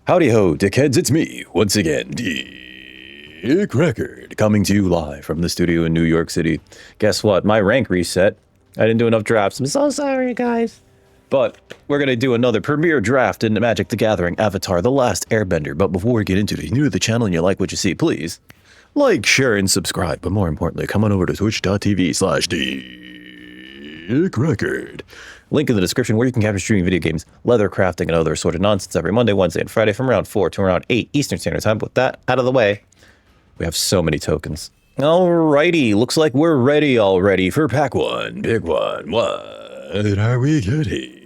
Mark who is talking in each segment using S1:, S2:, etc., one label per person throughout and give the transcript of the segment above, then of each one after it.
S1: Howdy ho, dickheads, it's me, once again, Dick Record, coming to you live from the studio in New York City. Guess what? My rank reset. I didn't do enough drafts. I'm so sorry, guys. But we're going to do another premiere draft in Magic the Gathering Avatar, The Last Airbender. But before we get into it, if you're new to the channel and you like what you see, please like, share, and subscribe. But more importantly, come on over to twitch.tv/Dick Record. Link in the description where you can capture streaming video games, leather crafting, and other assorted nonsense every Monday, Wednesday, and Friday from around 4 to around 8 Eastern Standard Time. With that out of the way, we have so many tokens. Alrighty, looks like we're ready already for pack one. Big one. What are we getting?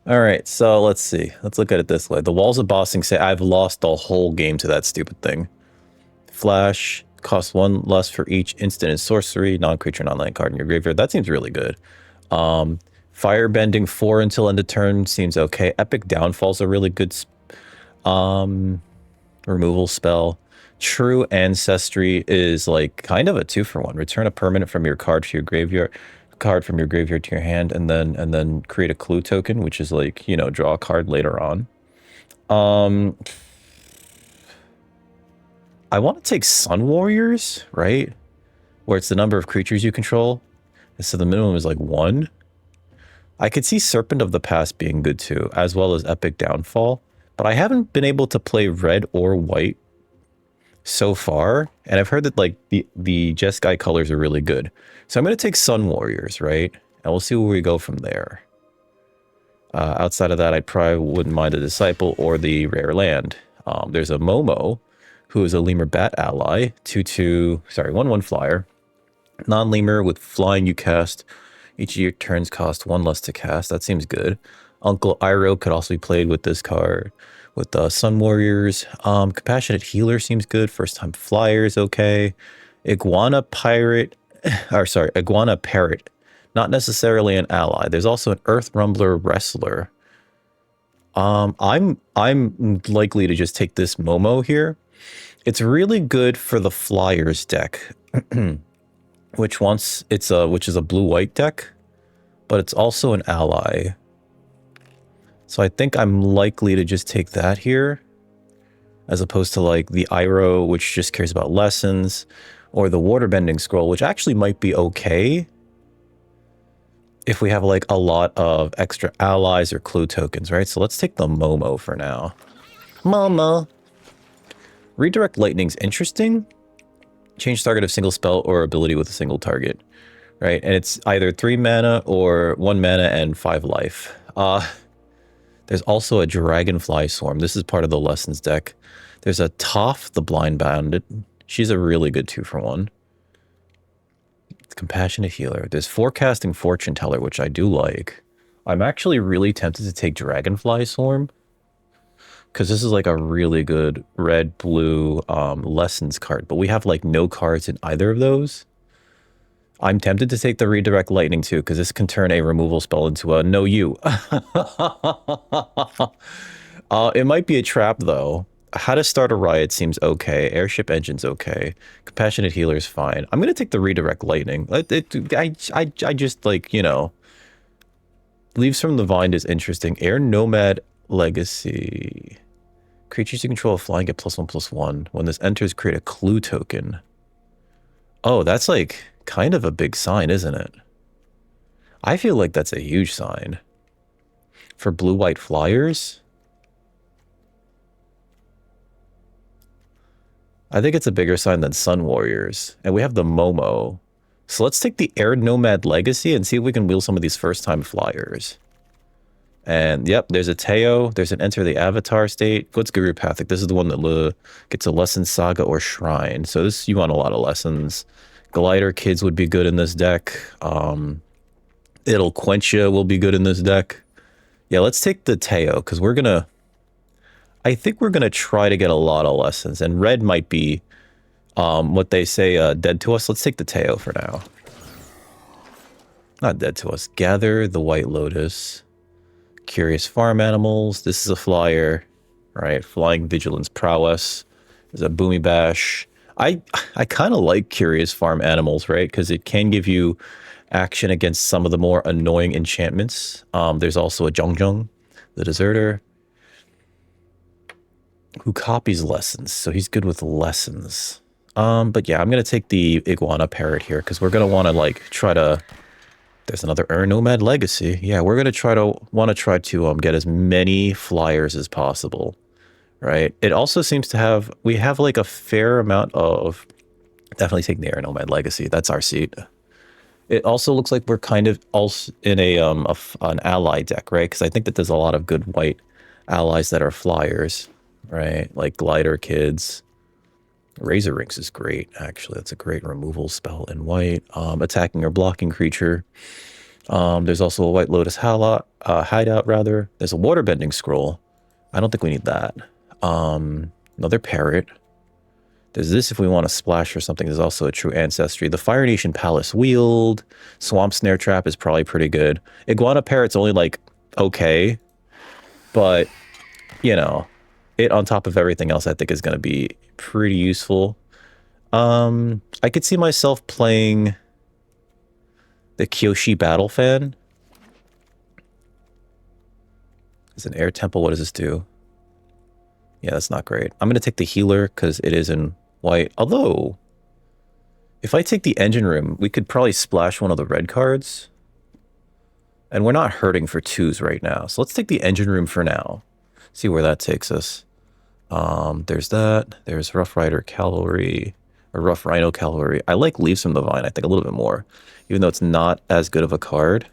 S1: Alright, so let's see. Let's look at it this way. The Walls of Bossing say I've lost the whole game to that stupid thing. Flash. Cost 1 less for each instant and sorcery, non-creature, non-land card in your graveyard. That seems really good. Firebending 4 until end of turn seems okay. Epic Downfall's a really good removal spell. True Ancestry is like kind of a 2-for-1. Return a permanent from your card to your graveyard, to your hand, and then create a clue token, which is like, you know, draw a card later on. I want to take Sun Warriors, right? Where it's the number of creatures you control. And so the minimum is like 1. I could see Serpent of the Past being good too, as well as Epic Downfall. But I haven't been able to play red or white so far. And I've heard that like the Jeskai colors are really good. So I'm going to take Sun Warriors, right? And we'll see where we go from there. Outside of that, I probably wouldn't mind the Disciple or the Rare Land. There's a Momo, who is a Lemur Bat ally, 1/1 flyer. Non-Lemur with flying you cast. Each of your turns cost 1 less to cast. That seems good. Uncle Iroh could also be played with this card. With Sun Warriors. Compassionate Healer seems good. First time flyer is okay. Iguana Parrot. Not necessarily an ally. There's also an Earth Rumbler Wrestler. I'm likely to just take this Momo here. It's really good for the Flyers deck, which is a blue-white deck, but it's also an ally. So I think I'm likely to just take that here, as opposed to like the Iroh, which just cares about lessons, or the Waterbending Scroll, which actually might be okay if we have like a lot of extra allies or clue tokens, right? So let's take the Momo for now. Momo. Redirect Lightning's interesting. Change target of single spell or ability with a single target, right? And it's either 3 mana or 1 mana and 5 life. There's also a Dragonfly Swarm. This is part of the Lessons deck. There's a Toph, the Blind Bandit. She's a really good 2-for-1. Compassionate Healer. There's Forecasting Fortune Teller, which I do like. I'm actually really tempted to take Dragonfly Swarm, because this is like a really good red-blue Lessons card. But we have like no cards in either of those. I'm tempted to take the Redirect Lightning too, because this can turn a removal spell into a no you. It might be a trap though. How to Start a Riot seems okay. Airship Engine's okay. Compassionate Healer's fine. I'm going to take the Redirect Lightning. I just like, you know. Leaves from the Vine is interesting. Nomad Legacy. Creatures you control flying get +1/+1. When this enters, create a clue token. Oh, that's like kind of a big sign, isn't it? I feel like that's a huge sign. For blue-white flyers? I think it's a bigger sign than Sun Warriors. And we have the Momo. So let's take the Air Nomad Legacy and see if we can wheel some of these first-time flyers. And yep, there's a Teo. There's an Enter the Avatar state. What's Guru Pathic? This is the one that gets a Lesson Saga or Shrine. So this, you want a lot of lessons. Glider Kids would be good in this deck. It'll Quench Ya will be good in this deck. Yeah, let's take the Teo, because I think we're gonna try to get a lot of lessons. And red might be what they say dead to us. Let's take the Teo for now. Not dead to us. Gather the White Lotus. Curious Farm Animals. This is a flyer, right? Flying Vigilance Prowess. There's a Boomy Bash. I kind of like Curious Farm Animals, right? Because it can give you action against some of the more annoying enchantments. There's also a Zhongjong, the Deserter. who copies lessons, so he's good with lessons. But yeah, I'm gonna take the iguana parrot here because we're gonna want to like try to. There's another Nomad Legacy. Yeah, we're gonna want to try to get as many flyers as possible, right? It also seems to have we have like a fair amount of definitely taking the Nomad Legacy. That's our seat. It also looks like we're kind of also in an ally deck, right? Because I think that there's a lot of good white allies that are flyers, right? Like Glider Kids. Razor Rings is great, actually. That's a great removal spell in white. Attacking or blocking creature. There's also a White Lotus hideout, rather. There's a Waterbending Scroll. I don't think we need that. Another Parrot. There's this if we want to splash or something. There's also a True Ancestry. The Fire Nation Palace Wield. Swamp Snare Trap is probably pretty good. Iguana Parrot's only like okay, but you know, it on top of everything else I think is going to be pretty useful. I could see myself playing the Kyoshi Battle Fan. It's an Air Temple. What does this do? Yeah, that's not great. I'm going to take the Healer because it is in white. Although, if I take the Engine Room, we could probably splash one of the red cards. And we're not hurting for 2s right now. So let's take the Engine Room for now. See where that takes us. There's that. There's Rough Rider Cavalry. Or Rough Rhino Cavalry. I like Leaves from the Vine, I think, a little bit more. Even though it's not as good of a card.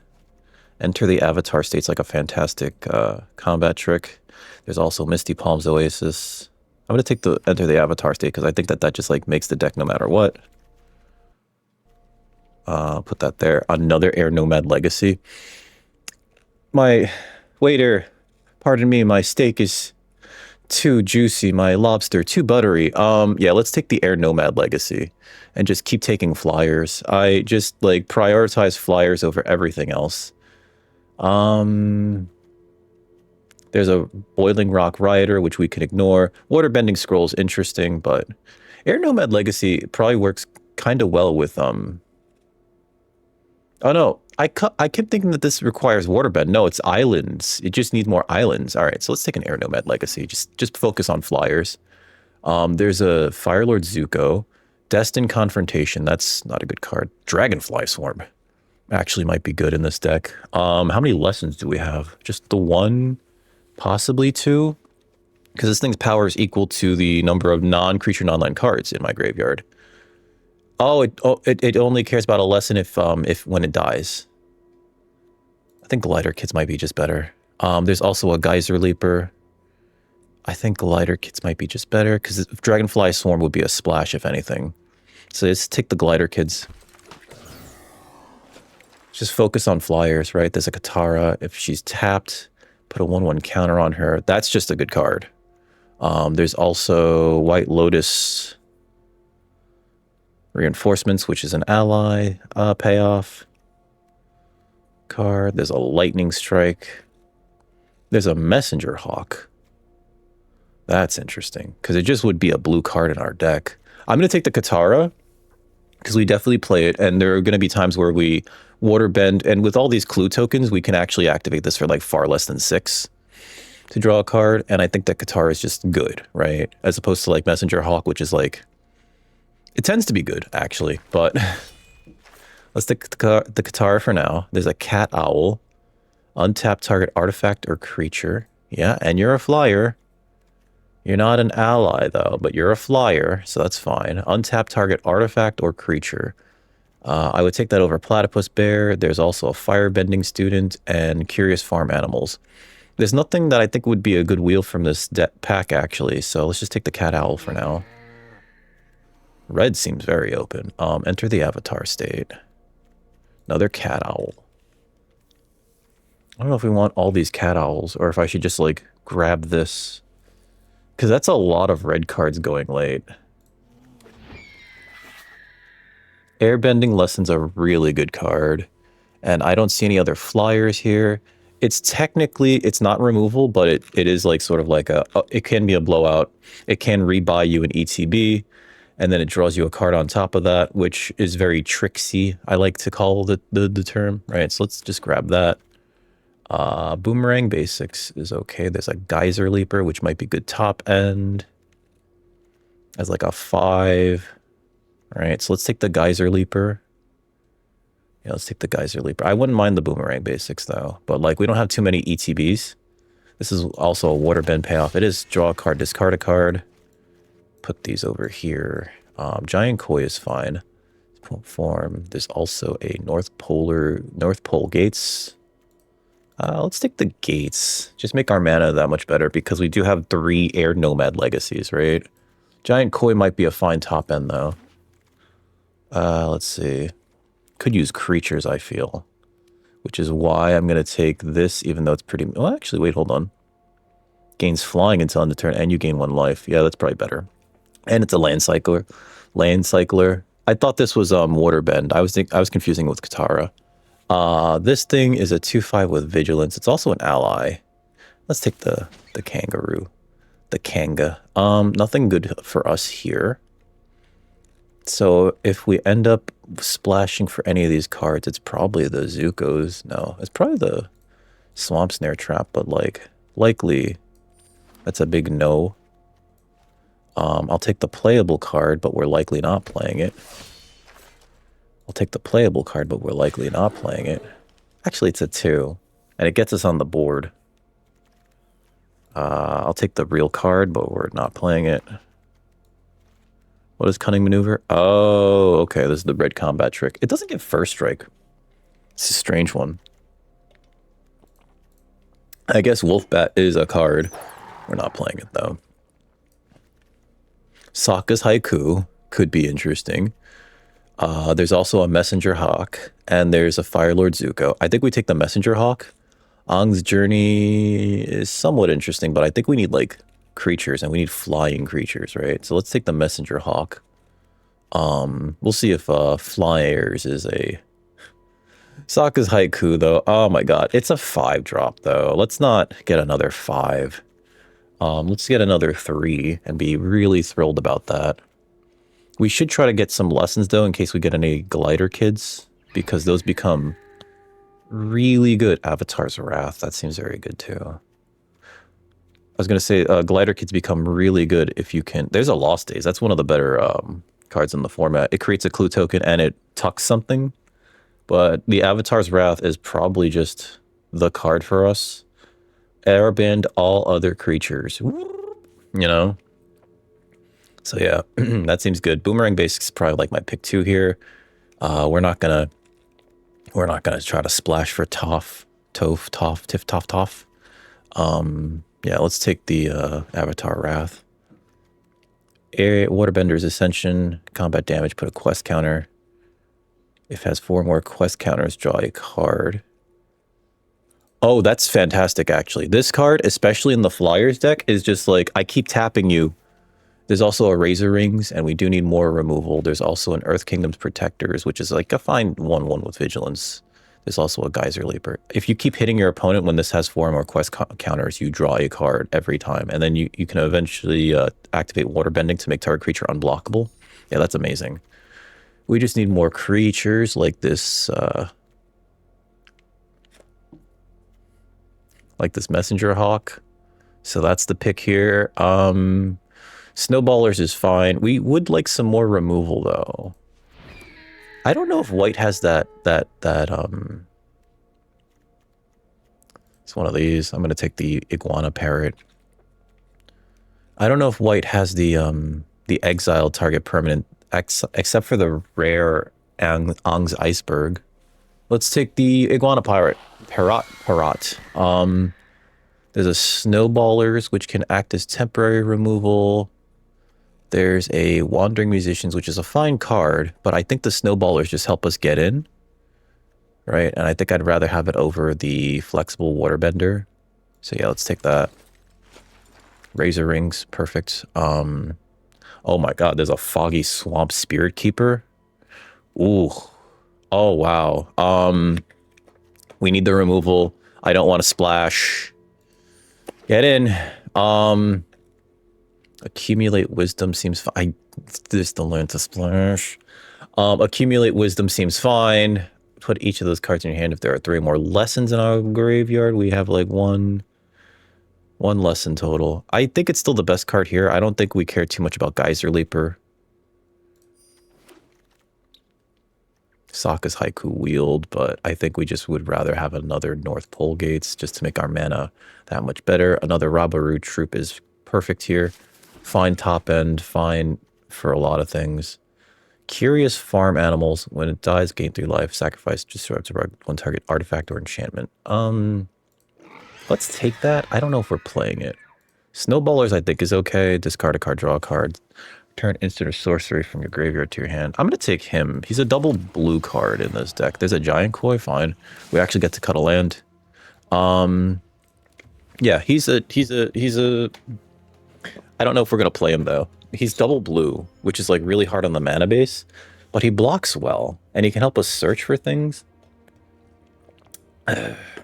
S1: Enter the Avatar State's like a fantastic combat trick. There's also Misty Palms Oasis. I'm going to take the Enter the Avatar State because I think that just like makes the deck no matter what. Put that there. Another Air Nomad Legacy. My waiter, pardon me, my steak is too juicy. My lobster too buttery. Yeah, let's take the Air Nomad Legacy and just keep taking flyers. I just like prioritize flyers over everything else. There's a Boiling Rock Rioter, which we can ignore. Waterbending Scroll's interesting, but Air Nomad Legacy probably works kind of well with Oh no, I kept thinking that this requires Waterbend. No, it's islands. It just needs more islands. All right, so let's take an Air Nomad Legacy. Just focus on flyers. There's a Firelord Zuko. Destined Confrontation. That's not a good card. Dragonfly Swarm actually might be good in this deck. How many lessons do we have? Just the one? Possibly 2? Because this thing's power is equal to the number of non-creature, non-land cards in my graveyard. Oh, it only cares about a lesson if when it dies. I think Glider Kids might be just better. There's also a Geyser Leaper. I think Glider Kids might be just better because Dragonfly Swarm would be a splash if anything. So let's take the Glider Kids. Just focus on flyers, right? There's a Katara. If she's tapped, put a 1/1 counter on her. That's just a good card. There's also White Lotus Reinforcements, which is an ally payoff card. There's a Lightning Strike. There's a Messenger Hawk. That's interesting, because it just would be a blue card in our deck. I'm going to take the Katara, because we definitely play it, and there are going to be times where we Waterbend, and with all these clue tokens, we can actually activate this for like far less than 6 to draw a card, and I think that Katara is just good, right? As opposed to like Messenger Hawk, which is like, it tends to be good, actually, but let's take the Katara for now. There's a Cat Owl, untap target artifact or creature. Yeah, and you're a flyer. You're not an ally, though, but you're a flyer, so that's fine. Untap target artifact or creature. I would take that over Platypus Bear. There's also a Firebending Student and Curious Farm Animals. There's nothing that I think would be a good wheel from this pack, actually, so let's just take the Cat Owl for now. Red seems very open. Enter the Avatar State. Another Cat Owl. I don't know if we want all these Cat Owls, or if I should just, like, grab this. Because that's a lot of red cards going late. Airbending Lesson's a really good card. And I don't see any other flyers here. It's technically, it's not removal, but it is like sort of like it can be a blowout. It can rebuy you an ETB, and then it draws you a card on top of that, which is very tricksy, I like to call the term, right? So let's just grab that. Boomerang Basics is okay. There's a Geyser Leaper, which might be good top end. As like a 5. All right, so let's take the Geyser Leaper. Yeah, let's take the Geyser Leaper. I wouldn't mind the Boomerang Basics, though. But, like, we don't have too many ETBs. This is also a Waterbend payoff. It is draw a card, discard a card. Put these over here. Giant Koi is fine. Form. There's also a North Pole Gates. Let's take the Gates. Just make our mana that much better because we do have 3 Air Nomad Legacies, right? Giant Koi might be a fine top end, though. Let's see. Could use creatures, I feel. Which is why I'm going to take this, even though it's pretty... Well, actually, wait, hold on. Gains flying until end of turn, and you gain 1 life. Yeah, that's probably better. And it's a land cycler. Land cycler. I thought this was Waterbend. I was confusing it with Katara. This thing is a 2/5 with Vigilance. It's also an ally. Let's take the Kangaroo. The Kanga. Nothing good for us here. So if we end up splashing for any of these cards, it's probably the Zuko's. No, it's probably the Swamp Snare Trap, but like likely that's a big no. I'll take the playable card, but we're likely not playing it. I'll take the playable card, but we're likely not playing it. Actually, it's a 2, and it gets us on the board. I'll take the real card, but we're not playing it. What is Cunning Maneuver? Oh, okay, this is the red combat trick. It doesn't get first strike. It's a strange one. I guess Wolfbat is a card. We're not playing it, though. Sokka's Haiku could be interesting. There's also a Messenger Hawk, and there's a Firelord Zuko. I think we take the Messenger Hawk. Aang's Journey is somewhat interesting, but I think we need, like, creatures, and we need flying creatures, right? So let's take the Messenger Hawk. We'll see if Flyers is a... Sokka's Haiku, though. Oh my god. It's a 5-drop, though. Let's not get another 5. Let's get another 3 and be really thrilled about that. We should try to get some lessons, though, in case we get any Glider Kids, because those become really good. Avatar's Wrath. That seems very good, too. I was going to say, Glider Kids become really good if you can... There's a Lost Days. That's one of the better cards in the format. It creates a clue token and it tucks something. But the Avatar's Wrath is probably just the card for us. Airbend all other creatures. You know? So yeah, that seems good. Boomerang Basics is probably like my pick 2 here. We're not gonna try to splash for Toph, Tiff, Toff. Yeah, let's take the Avatar Wrath. Waterbender's Ascension, combat damage, put a quest counter. If it has 4 more quest counters, draw a card. Oh, that's fantastic, actually. This card, especially in the Flyers deck, is just like, I keep tapping you. There's also a Razor Rings, and we do need more removal. There's also an Earth Kingdom's Protectors, which is like a fine 1/1 with Vigilance. There's also a Geyser Leaper. If you keep hitting your opponent when this has 4 more quest counters, you draw a card every time. And then you can eventually activate Waterbending to make target creature unblockable. Yeah, that's amazing. We just need more creatures like this... like this Messenger Hawk. So that's the pick here. Snowballers is fine. We would like some more removal, though. I don't know if white has that it's one of these. I'm going to take the Iguana Parrot. I don't know if white has the exiled target permanent, except for the rare Aang's Iceberg. Let's take the Iguana Parrot. There's a Snowballers, which can act as temporary removal. There's a Wandering Musicians, which is a fine card, but I think the Snowballers just help us get in. Right? And I think I'd rather have it over the Flexible Waterbender. So yeah, let's take that. Razor Rings, perfect. Oh my god, there's a Foggy Swamp Spirit Keeper. Ooh. Oh wow. We need the removal. I don't want to splash. Get in. Accumulate Wisdom seems fine. I just don't learn to splash. Accumulate Wisdom seems fine. put each of those cards in your hand if there are 3 more lessons in our graveyard. We have like one lesson total. I think it's still the best card here. I don't think we care too much about Geyser Leaper. Sokka's Haiku Wield, but I think we just would rather have another North Pole Gates just to make our mana that much better. Another Rabaru Troop is perfect here. Fine top end, fine for a lot of things. Curious Farm Animals. When it dies, gain 3 life. Sacrifice, just throw up to 1 target artifact or enchantment. Let's take that. I don't know if we're playing it. Snowballers, I think, is okay. Discard a card, draw a card. Turn instant or sorcery from your graveyard to your hand. I'm going to take him. He's a double blue card in this deck. There's a Giant Koi, fine. We actually get to cut a land. Yeah, he's a... I don't know if we're going to play him, though. He's double blue, which is like really hard on the mana base, but he blocks well, and he can help us search for things.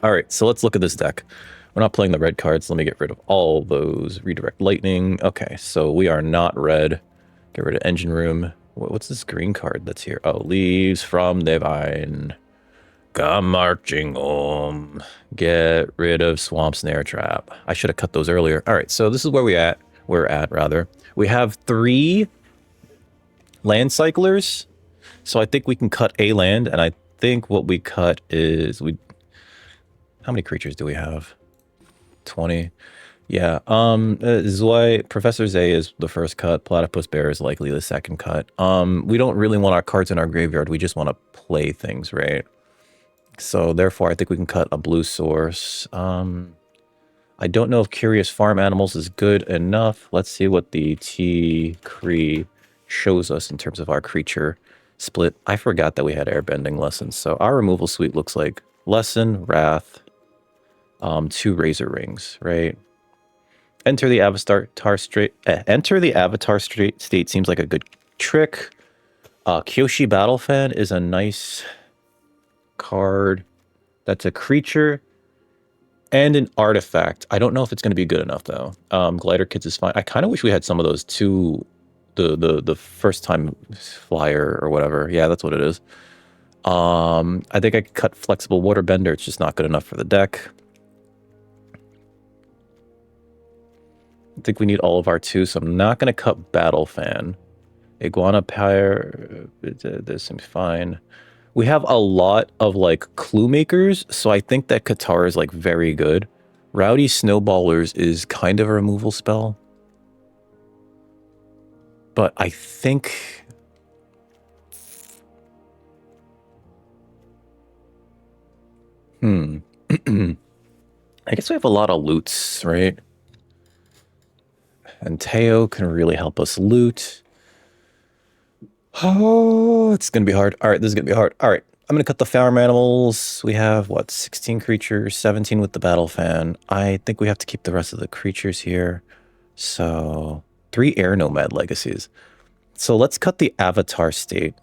S1: All right, so let's look at this deck. We're not playing the red cards. Let me get rid of all those. Redirect Lightning. Okay, so we are not red. Get rid of Engine Room. What's this green card that's here? Oh, Leaves from the Vine. Come marching home. Get rid of Swamp Snare Trap. I should have cut those earlier. All right, so this is where we're at, rather. We have 3 land cyclers. So I think we can cut a land, and I think what we cut is... How many creatures do we have? 20. Yeah, this is why Professor Zay is the first cut. Platypus Bear is likely the second cut. We don't really want our cards in our graveyard. We just want to play things, right? So therefore, I think we can cut a blue source. I don't know if Curious Farm Animals is good enough. Let's see what the T-Cree shows us in terms of our creature split. I forgot that we had airbending lessons. So our removal suite looks like Lesson, Wrath, 2 Razor Rings, right? Enter the Avatar state seems like a good trick. Kyoshi Battle Fan is a nice card. That's a creature and an artifact. I don't know if it's going to be good enough though. Glider Kids is fine. I kind of wish we had some of those too. The first time flyer or whatever. Yeah, that's what it is. I think I could cut Flexible Waterbender. It's just not good enough for the deck. I think we need all of our 2, so I'm not going to cut Battle Fan. Iguana Pyre, this seems fine. We have a lot of, like, clue makers, so I think that Qatar is, like, very good. Rowdy Snowballers is kind of a removal spell. But I think... I guess we have a lot of loots, right? And Teo can really help us loot. Oh, it's going to be hard. All right, this is going to be hard. All right, I'm going to cut the farm animals. We have, what, 16 creatures, 17 with the battle fan. I think we have to keep the rest of the creatures here. So, 3 air nomad legacies. So let's cut the avatar state.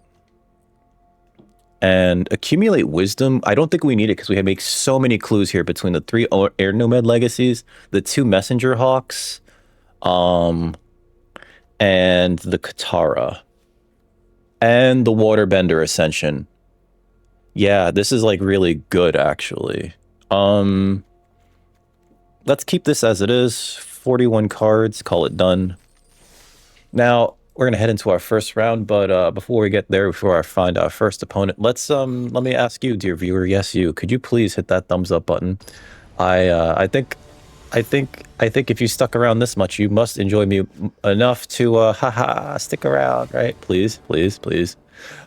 S1: And accumulate wisdom. I don't think we need it because we make so many clues here between the 3 air nomad legacies, the 2 messenger hawks, and the Katara, and the Waterbender Ascension. Yeah, this is like really good actually. Let's keep this as it is. 41 cards, call it done. Now we're gonna head into our first round, but before we get there, before I find our first opponent, let me ask you, dear viewer, yes you, could you please hit that thumbs up button? I think if you stuck around this much, you must enjoy me enough to stick around, right? Please.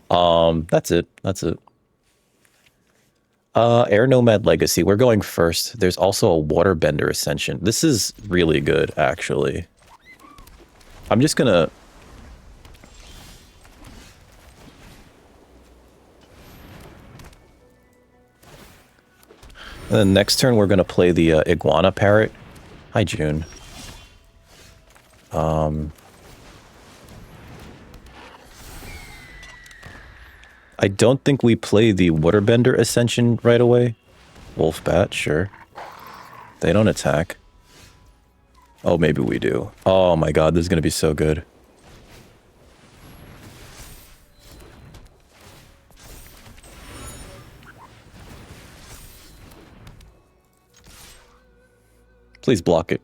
S1: That's it. Air Nomad Legacy. We're going first. There's also a Waterbender Ascension. This is really good, actually. I'm just gonna... And then next turn, we're going to play the Iguana Parrot. Hi, June. I don't think we play the Waterbender Ascension right away. Wolf Bat, sure. They don't attack. Oh, maybe we do. Oh my god, this is going to be so good. Please block it.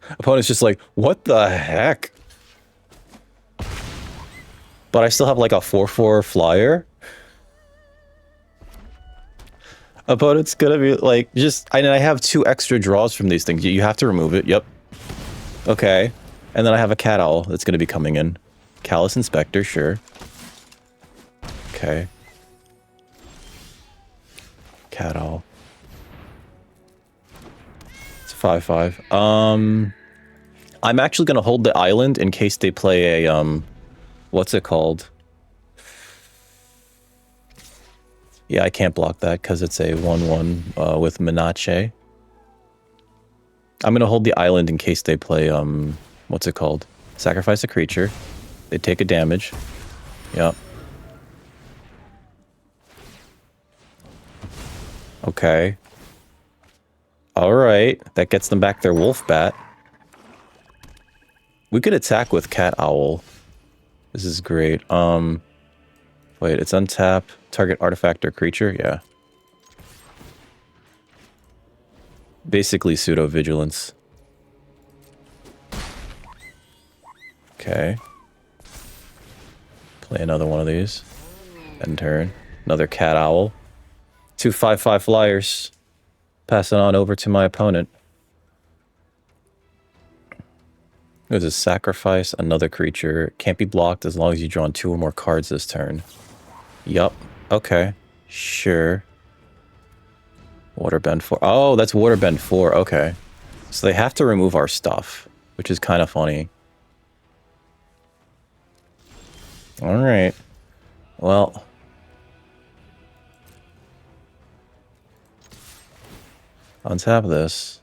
S1: Opponent's just like, what the heck? But I still have like a 4/4 flyer. Opponent's gonna be like, and I have 2 extra draws from these things. You have to remove it. Yep. Okay. And then I have a cat owl that's gonna be coming in. Callous Inspector, sure. Okay. Cat owl. It's 5/5. I'm actually gonna hold the island in case they play a what's it called? Yeah, I can't block that because it's a 1/1 with Minache. I'm gonna hold the island in case they play what's it called? Sacrifice a creature. They take a damage. Yep. Okay. Alright. That gets them back their wolf bat. We could attack with cat owl. This is great. Wait, it's untap. Target artifact or creature? Yeah. Basically pseudo-vigilance. Okay. Play another one of these. End turn. Another cat owl. 2 5/5 flyers. Pass it on over to my opponent. There's a sacrifice, another creature. Can't be blocked as long as you draw 2 or more cards this turn. Yup. Okay. Sure. Waterbend 4. Oh, that's Waterbend 4. Okay. So they have to remove our stuff, which is kind of funny. Alright. Well. Untap this.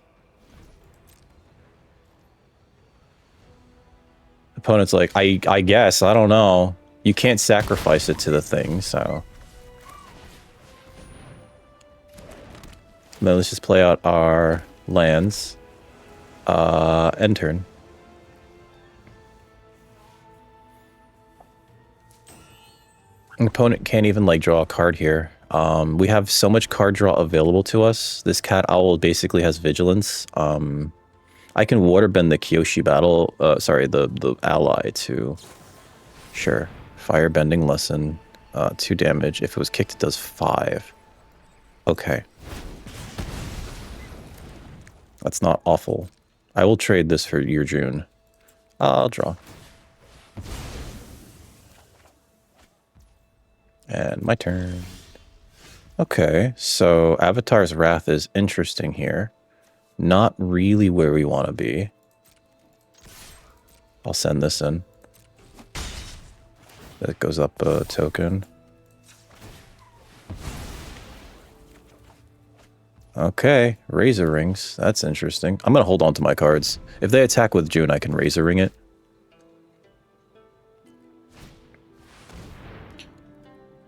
S1: Opponent's like, I guess, I don't know. You can't sacrifice it to the thing, so. Then let's just play out our lands. End turn. An opponent can't even like draw a card here. We have so much card draw available to us. This cat owl basically has vigilance. I can waterbend the Kyoshi battle, sorry, the ally to, sure, firebending lesson, 2 damage. If it was kicked, it does 5. Okay. That's not awful. I will trade this for your June. I'll draw. And my turn. Okay, so Avatar's Wrath is interesting here. Not really where we want to be. I'll send this in. That goes up a token. Okay, Razor Rings. That's interesting. I'm going to hold on to my cards. If they attack with June, I can Razor Ring it.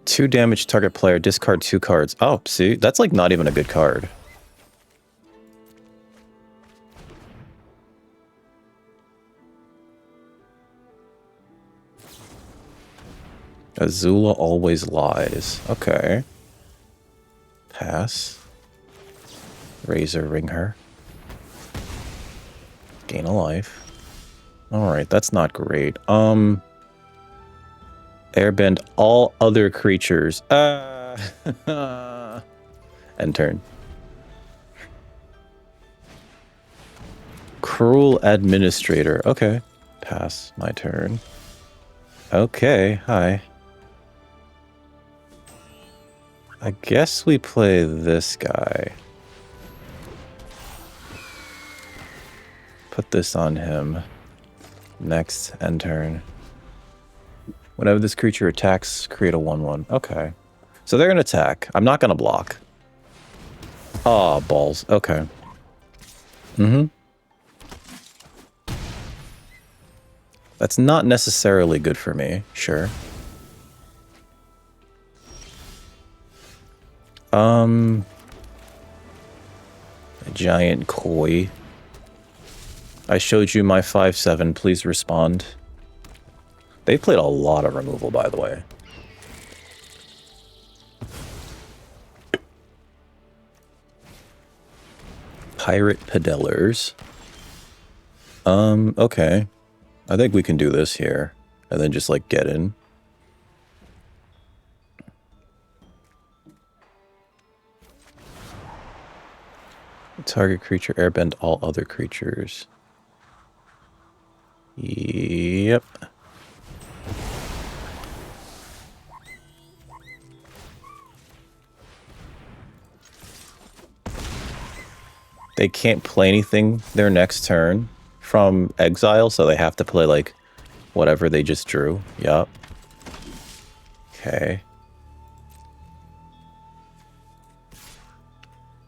S1: Two damage, target player, discard 2 cards. Oh, see? That's like not even a good card. Azula always lies. Okay. Pass. Razor Ring her. Gain a life. Alright, that's not great. Airbend all other creatures. End turn. Cruel Administrator. Okay. Pass. My turn. Okay. Hi. I guess we play this guy. Put this on him. Next. End turn. Whenever this creature attacks, create a 1/1. Okay. So they're going to attack. I'm not going to block. Ah, balls. Okay. That's not necessarily good for me. Sure. A giant koi. I showed you my 5/7. Please respond. They played a lot of removal, by the way. Pirate Pedellers. Okay. I think we can do this here. And then just, like, get in. Target creature, airbend all other creatures. Yep. They can't play anything their next turn from exile, so they have to play, like, whatever they just drew. Yup. Okay.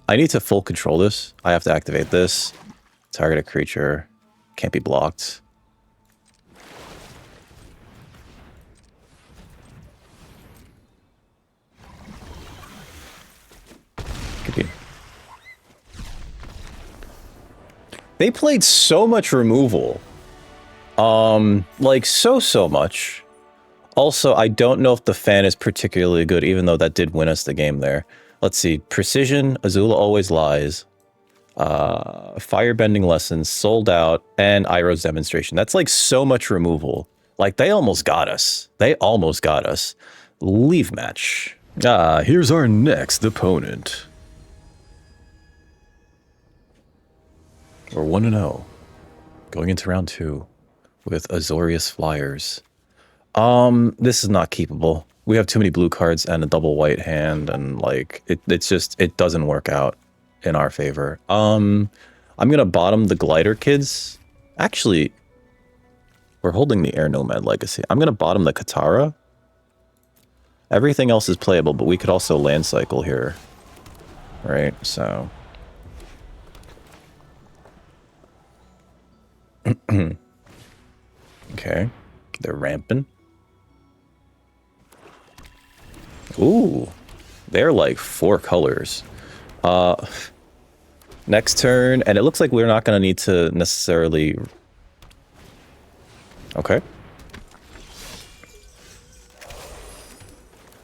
S1: I need to full control this. I have to activate this. Target a creature. Can't be blocked. Could be. They played so much removal. Like, so much. Also, I don't know if the fan is particularly good, even though that did win us the game there. Let's see. Precision, Azula Always Lies, Firebending Lessons, Sold Out, and Iroh's Demonstration. That's like so much removal. Like, they almost got us. They almost got us. Leave match. Here's our next opponent. We're 1-0. Going into round 2 with Azorius Flyers. This is not keepable. We have too many blue cards and a double white hand, and like it's just it doesn't work out in our favor. I'm gonna bottom the Glider Kids. Actually, we're holding the Air Nomad Legacy. I'm gonna bottom the Katara. Everything else is playable, but we could also land cycle here. Right, so okay. They're ramping. Ooh, they're like 4 colors. Next turn, and it looks like we're not going to need to necessarily... Okay.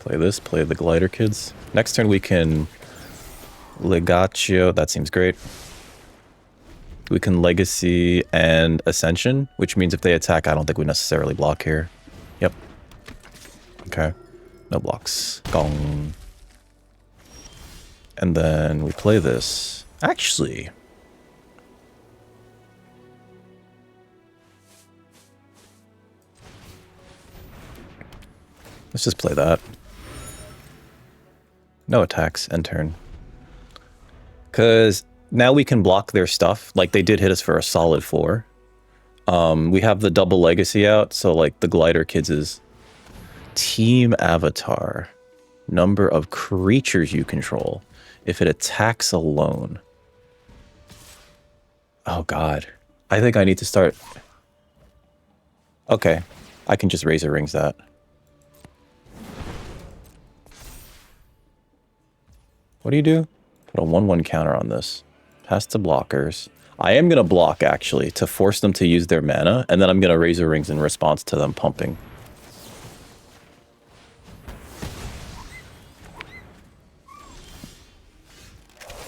S1: Play this, play the Glider Kids. Next turn we can... Legatio, that seems great. We can Legacy and Ascension, which means if they attack, I don't think we necessarily block here. Yep. Okay. No blocks. Gong. And then we play this. Actually... let's just play that. No attacks, end turn. Because now we can block their stuff. Like, they did hit us for a solid 4. We have the double Legacy out, so, like, the Glider Kids is... Team Avatar. Number of creatures you control. If it attacks alone. Oh, God. I think I need to start... Okay. I can just Razor Rings that. What do you do? Put a 1/1 counter on this. Pass to blockers. I am going to block, actually, to force them to use their mana, and then I'm going to Razor Rings in response to them pumping.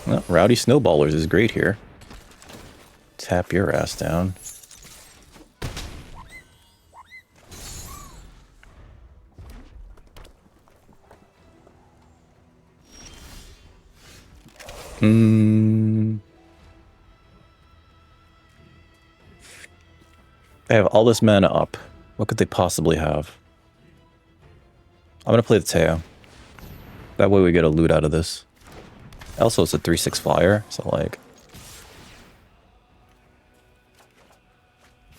S1: Well, Rowdy Snowballers is great here. Tap your ass down. They have all this mana up. What could they possibly have? I'm going to play the Teo. That way we get a loot out of this. Also, it's a 3/6 flyer, so like...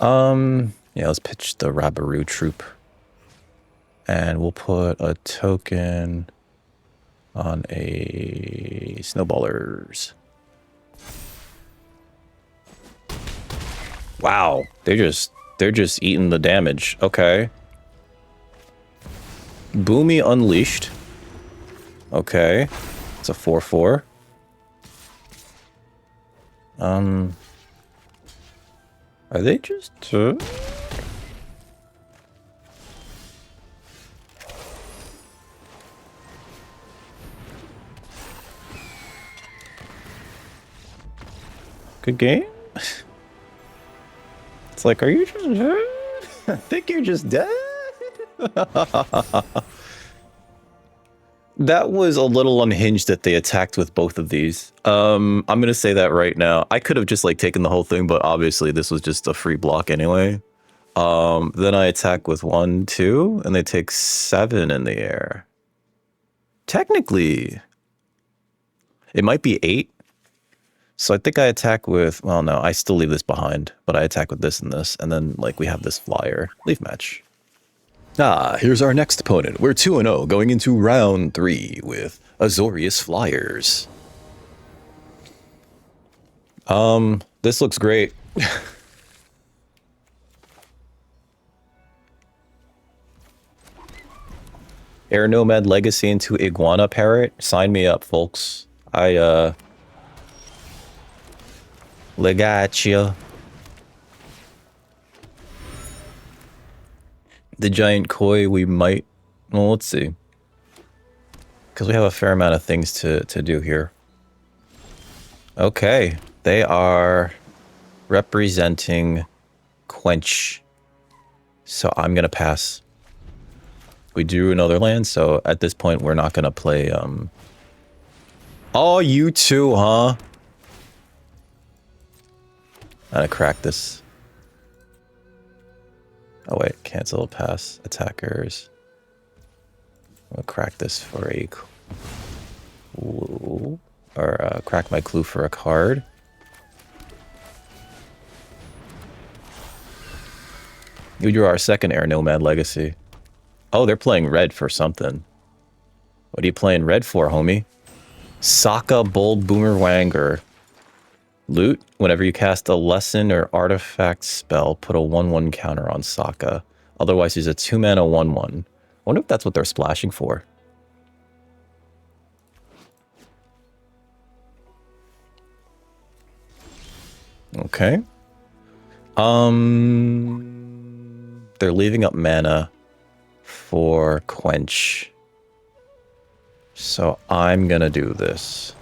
S1: yeah, let's pitch the Rabaru troop. And we'll put a token on a Snowballers. Wow, they're just eating the damage. Okay. Boomy Unleashed. Okay. It's a 4/4. Are they just... AKAGI? It's like, are you just dead? I think you're just dead. That was a little unhinged that they attacked with both of these. I'm gonna say that right now. I could have just like taken the whole thing, but obviously this was just a free block anyway. Then I attack with 1, 2, and they take 7 in the air. Technically, it might be 8. So I think I attack with, well, no, I still leave this behind, but I attack with this and this, and then like we have this flyer. Leaf match. Ah, here's our next opponent. We're 2-0 going into round 3 with Azorius Flyers. This looks great. Air Nomad Legacy into Iguana Parrot. Sign me up, folks. Legacia. The giant koi we might... Well, let's see. Because we have a fair amount of things to do here. Okay. They are representing Quench. So I'm going to pass. We drew another land, so at this point we're not going to play... Oh, you too, huh? I'm going to crack this. Oh wait, cancel, pass, attackers. I'll crack this for a clue, or crack my clue for a card. You drew our second Air Nomad Legacy. Oh, they're playing red for something. What are you playing red for, homie? Sokka Bold Boomerwanger. Loot. Whenever you cast a lesson or artifact spell, put a 1/1 counter on Sokka. Otherwise, he's a 2-mana 1/1. I wonder if that's what they're splashing for. Okay. They're leaving up mana for Quench. So I'm gonna do this.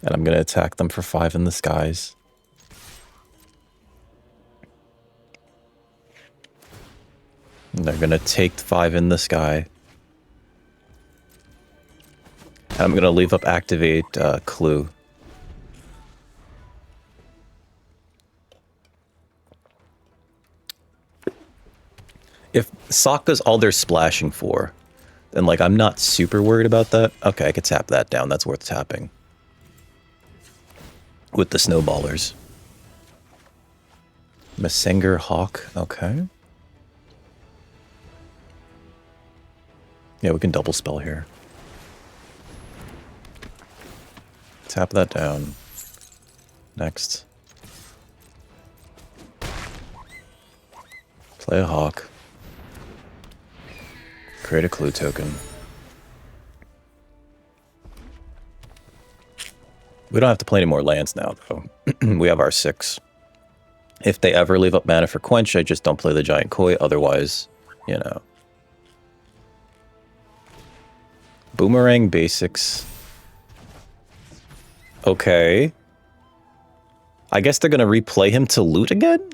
S1: And I'm going to attack them for 5 in the skies. And they're going to take 5 in the sky. And I'm going to leave up activate clue. If Sokka's all they're splashing for, then like I'm not super worried about that. Okay, I could tap that down. That's worth tapping. With the snowballers. Messenger Hawk, okay. Yeah, we can double spell here. Tap that down. Next. Play a Hawk. Create a clue token. We don't have to play any more lands now, though. We have our 6. If they ever leave up mana for Quench, I just don't play the Giant Koi. Otherwise, you know. Boomerang basics. Okay. I guess they're going to replay him to loot again?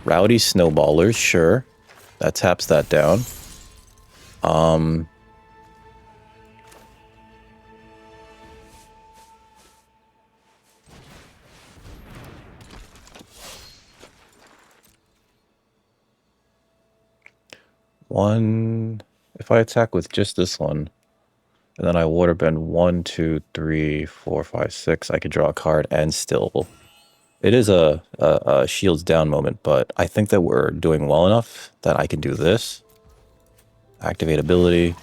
S1: Rowdy Snowballers, sure. That taps that down. One, if I attack with just this one, and then I waterbend 1, 2, 3, 4, 5, 6, I could draw a card and still. It is a shields down moment, but I think that we're doing well enough that I can do this. Activate ability,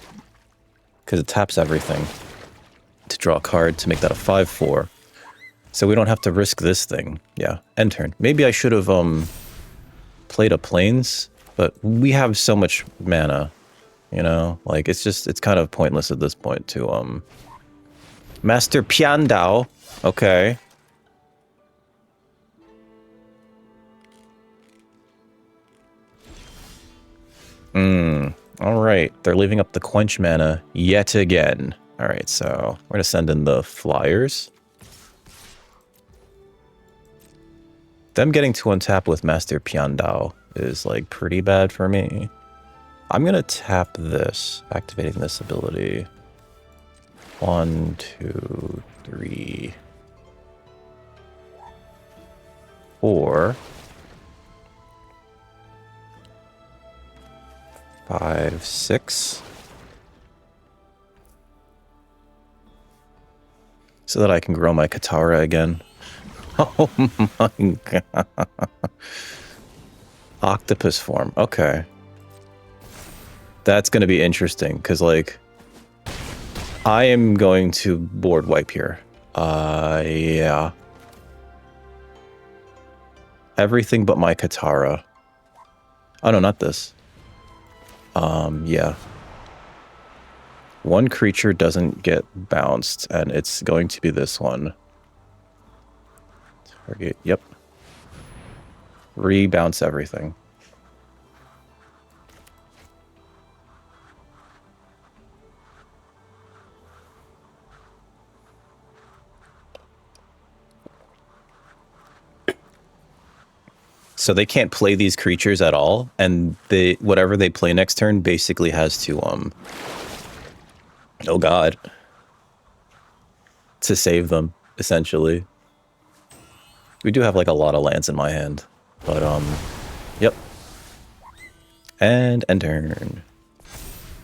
S1: because it taps everything to draw a card to make that a 5/4. So we don't have to risk this thing. Yeah, end turn. Maybe I should have played a Plains. But we have so much mana, you know? Like, it's kind of pointless at this point to, Master Piandao. Okay. All right, they're leaving up the quench mana yet again. All right, so we're gonna send in the flyers. Them getting to untap with Master Piandao is like pretty bad for me. I'm gonna tap this, activating this ability. 1, 2, 3, 4, 5, 6. So that I can grow my Katara again. Oh my god. Octopus form. Okay. That's going to be interesting, because, like, I am going to board wipe here. Yeah. Everything but my Katara. Oh, no, not this. Yeah. One creature doesn't get bounced, and it's going to be this one. Target, yep. Rebounce everything. So they can't play these creatures at all, and they whatever they play next turn basically has to oh god, to save them, essentially. We do have like a lot of lands in my hand, but yep. And end turn.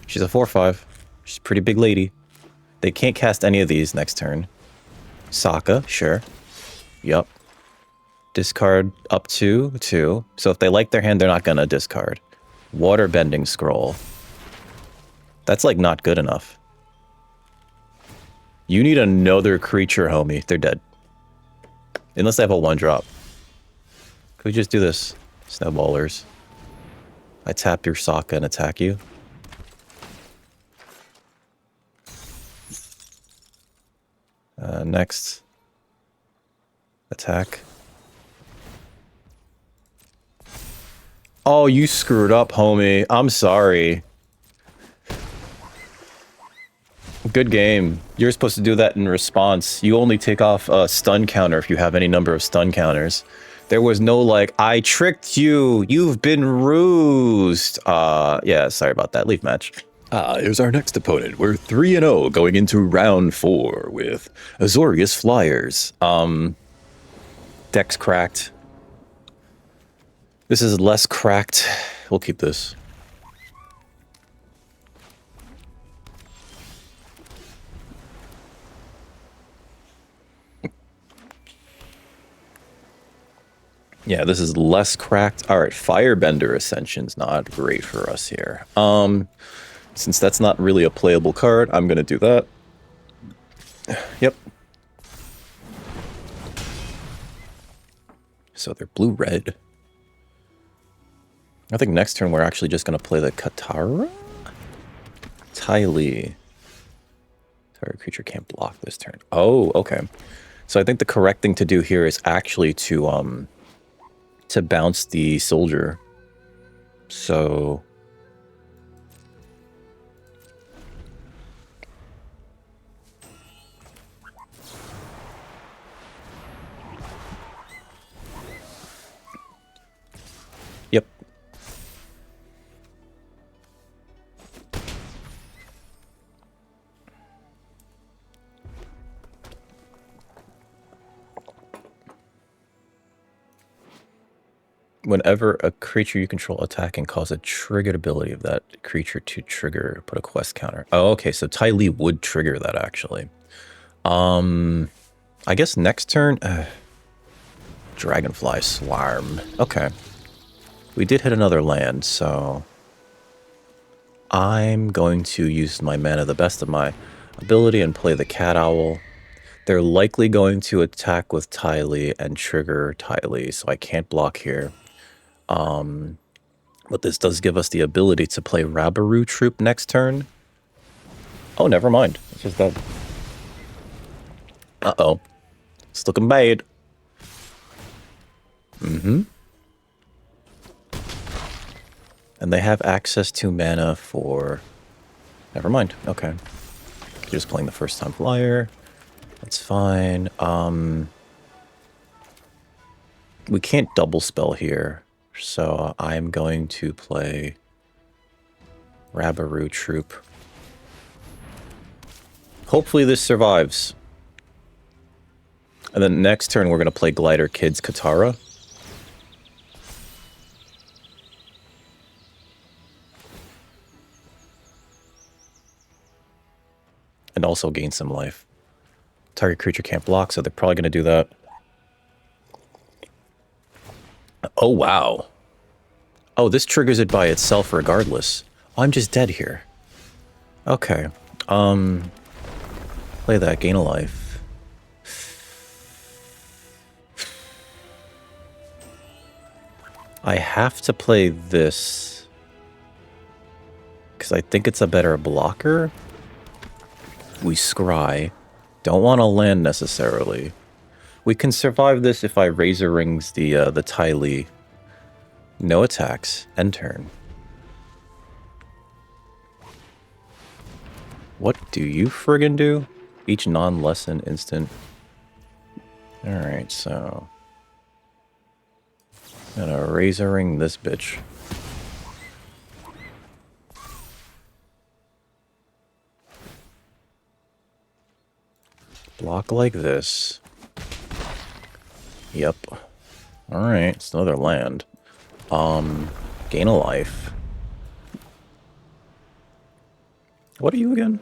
S1: She's a 4/5. She's a pretty big lady. They can't cast any of these next turn. Sokka, sure. Yup. Discard up to 2. So if they like their hand, they're not gonna discard. Waterbending Scroll. That's like not good enough. You need another creature, homie. They're dead. Unless they have a 1-drop. Could we just do this? Snowballers. I tap your Sokka and attack you. Next. Attack. Oh, you screwed up, homie. I'm sorry. Good game. You're supposed to do that in response. You only take off a stun counter if you have any number of stun counters. There was no like, I tricked you. You've been rused. Yeah, sorry about that. Leave match. Here's our next opponent. We're 3-0 going into round 4 with Azorius Flyers. Deck's cracked. This is less cracked. We'll keep this. Yeah, this is less cracked. All right, Firebender Ascension's not great for us here. Since that's not really a playable card, I'm gonna do that. Yep. So they're blue-red. I think next turn we're actually just gonna play the Katara? Tylee. Target creature can't block this turn. Oh, okay. So I think the correct thing to do here is actually to bounce the soldier. So yep. Whenever a creature you control attack and cause a triggered ability of that creature to trigger, put a quest counter. Oh, okay, so Tylee would trigger that actually. I guess next turn, Dragonfly Swarm. Okay. We did hit another land, so I'm going to use my mana the best of my ability and play the Cat Owl. They're likely going to attack with Tylee and trigger Tylee, so I can't block here. But this does give us the ability to play Rabaru Troop next turn. Oh, never mind. It's just that. Uh-oh. It's looking bad. Mm-hmm. And they have access to mana for... Never mind. Okay. Just playing the first time flyer. That's fine. We can't double spell here. So I'm going to play Rabaroo Troop. Hopefully this survives. And then next turn we're going to play Glider Kids Katara. And also gain some life. Target creature can't block, so they're probably going to do that. Oh, wow. Oh, this triggers it by itself regardless. Oh, I'm just dead here. Okay. Play that, gain a life. I have to play this. Because I think it's a better blocker. We scry. Don't want to land necessarily. We can survive this if I Razor Rings the Ty Lee. No attacks. End turn. What do you friggin' do? Each non-lesson instant. Alright, so... I'm gonna Razor Ring this bitch. Block like this. Yep. Alright, it's another land. Gain a life. What are you again?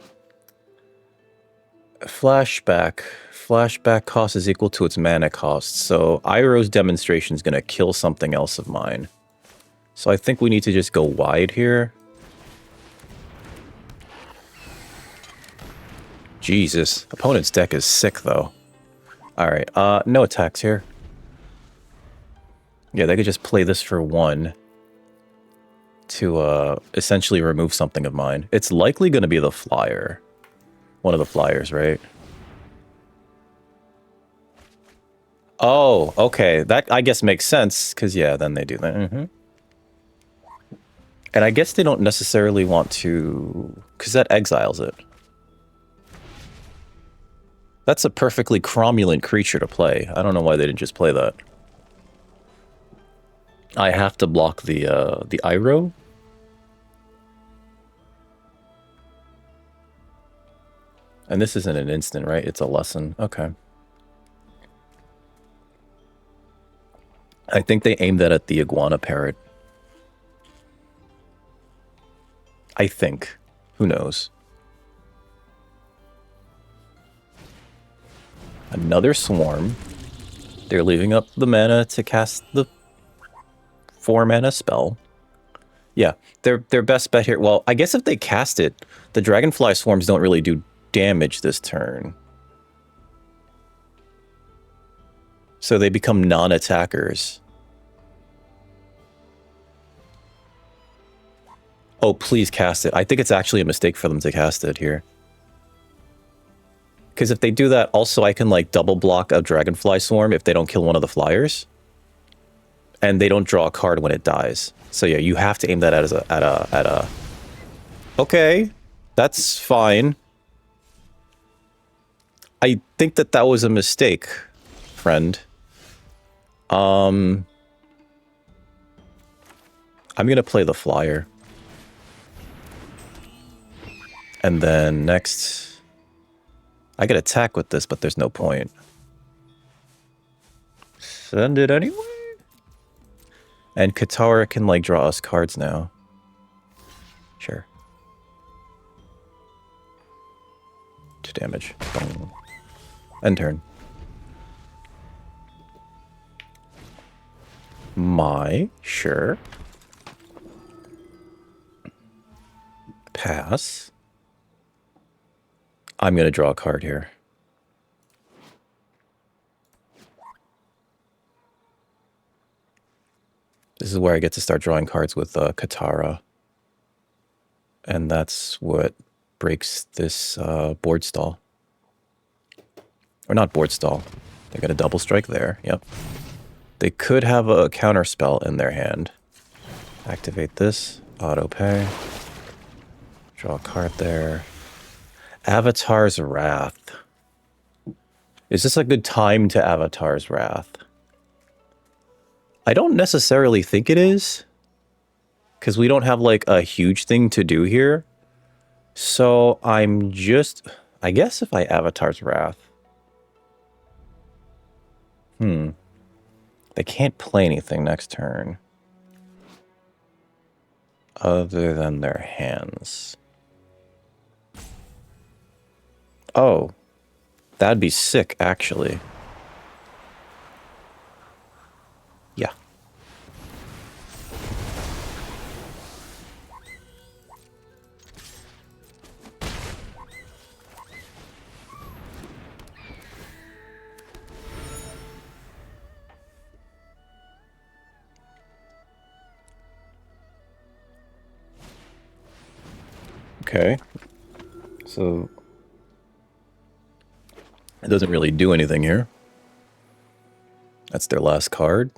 S1: Flashback. Flashback cost is equal to its mana cost. So Iroh's demonstration is going to kill something else of mine. So I think we need to just go wide here. Jesus. Opponent's deck is sick, though. Alright, no attacks here. Yeah, they could just play this for one. To, essentially remove something of mine. It's likely going to be the flyer. One of the flyers, right? Oh, okay. That, I guess, makes sense. Because, yeah, then they do that. And I guess they don't necessarily want to... Because that exiles it. That's a perfectly cromulent creature to play. I don't know why they didn't just play that. I have to block the Iroh. And this isn't an instant, right? It's a lesson. Okay. I think they aimed that at the Iguana Parrot. I think. Who knows? Another Swarm. They're leaving up the mana to cast the 4-mana spell. Yeah, their best bet here... Well, I guess if they cast it, the Dragonfly Swarms don't really do damage this turn. So they become non-attackers. Oh, please cast it. I think it's actually a mistake for them to cast it here. Because if they do that, also I can like double block a Dragonfly Swarm if they don't kill one of the flyers. And they don't draw a card when it dies. So yeah, you have to aim that at a... Okay, that's fine. I think that that was a mistake, friend. I'm gonna play the flyer. And then next... I could attack with this, but there's no point. Send it anyway? And Katara can, like, draw us cards now. Sure. 2 damage. Boom. End turn. Sure. Pass. I'm going to draw a card here. This is where I get to start drawing cards with Katara. And that's what breaks this board stall. Or not board stall. They got a double strike there. Yep. They could have a counter spell in their hand. Activate this. Auto pay. Draw a card there. Avatar's Wrath. Is this a good time to Avatar's Wrath? I don't necessarily think it is, because we don't have like a huge thing to do here. So I'm just, I guess if I Avatar's Wrath. They can't play anything next turn other than their hands. Oh, that'd be sick, actually. Yeah. Okay. So it doesn't really do anything here. That's their last card.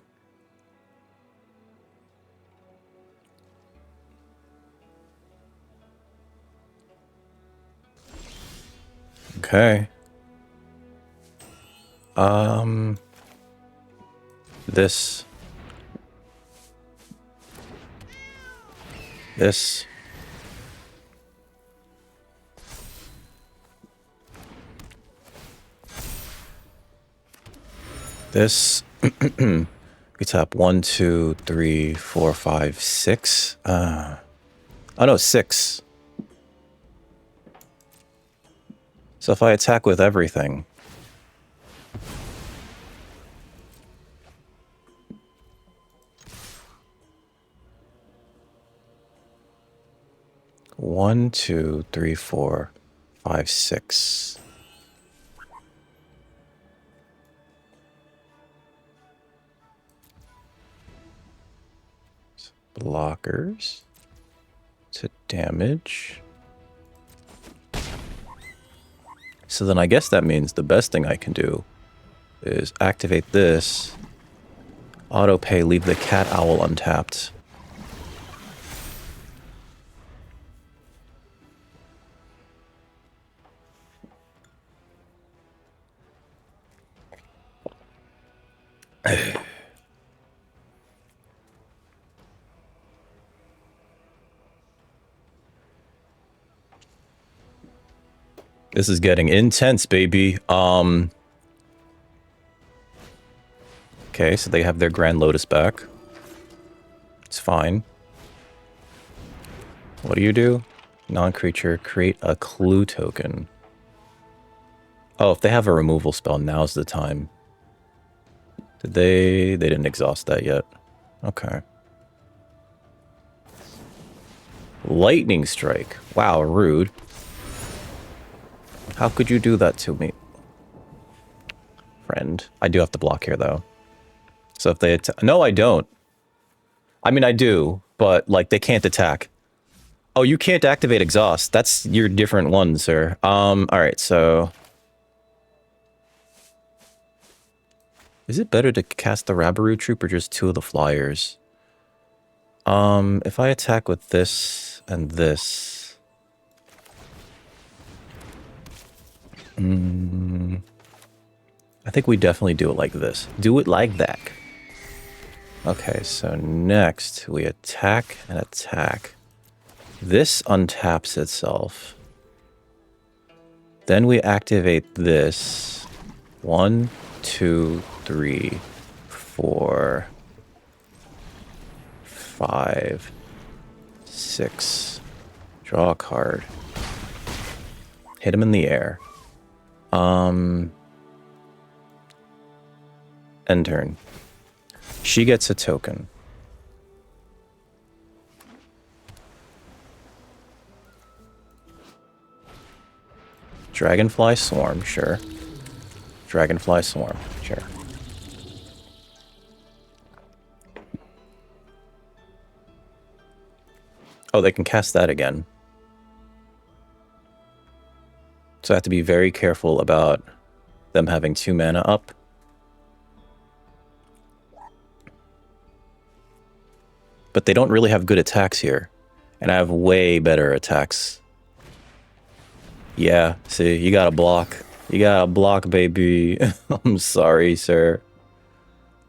S1: Okay. This. This. This. We tap 1, 2, 3, 4, 5, 6. Oh no, 6. So if I attack with everything. One, 2, 3, 4, 5, 6. Blockers to damage. So then I guess that means the best thing I can do is activate this, auto pay, leave the cat owl untapped. This is getting intense, baby. Okay, so they have their Grand Lotus back. It's fine. What do you do? Non-creature, create a clue token. Oh, if they have a removal spell, now's the time. Did they didn't exhaust that yet. Okay. Lightning Strike. Wow, rude. How could you do that to me? Friend. I do have to block here, though. So if they attack... No, I don't. I mean, I do, but, like, they can't attack. Oh, you can't activate Exhaust. That's your different one, sir. Alright, so... Is it better to cast the Rabaru Troop or just 2 of the Flyers? If I attack with this and this... I think we definitely do it like this. Do it like that. Okay, so next we attack and attack. This untaps itself. Then we activate this. 1, 2, 3, 4, 5, 6. Draw a card. Hit him in the air. End turn. She gets a token. Dragonfly Swarm, sure. Dragonfly Swarm, sure. Oh, they can cast that again. So I have to be very careful about them having 2 mana up. But they don't really have good attacks here. And I have way better attacks. Yeah, see, you gotta block. You gotta block, baby. I'm sorry, sir.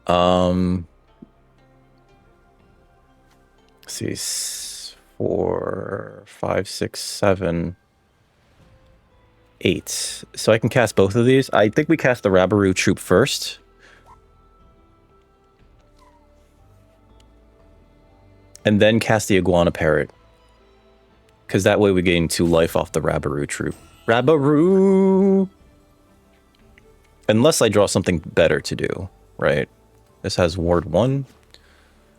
S1: Let's see, 4, 5, 6, 7, 8. So I can cast both of these. I think we cast the Rabaroo Troop first. And then cast the Iguana Parrot. Because that way we gain 2 life off the Rabaroo Troop. Rabaroo! Unless I draw something better to do, right? This has Ward 1.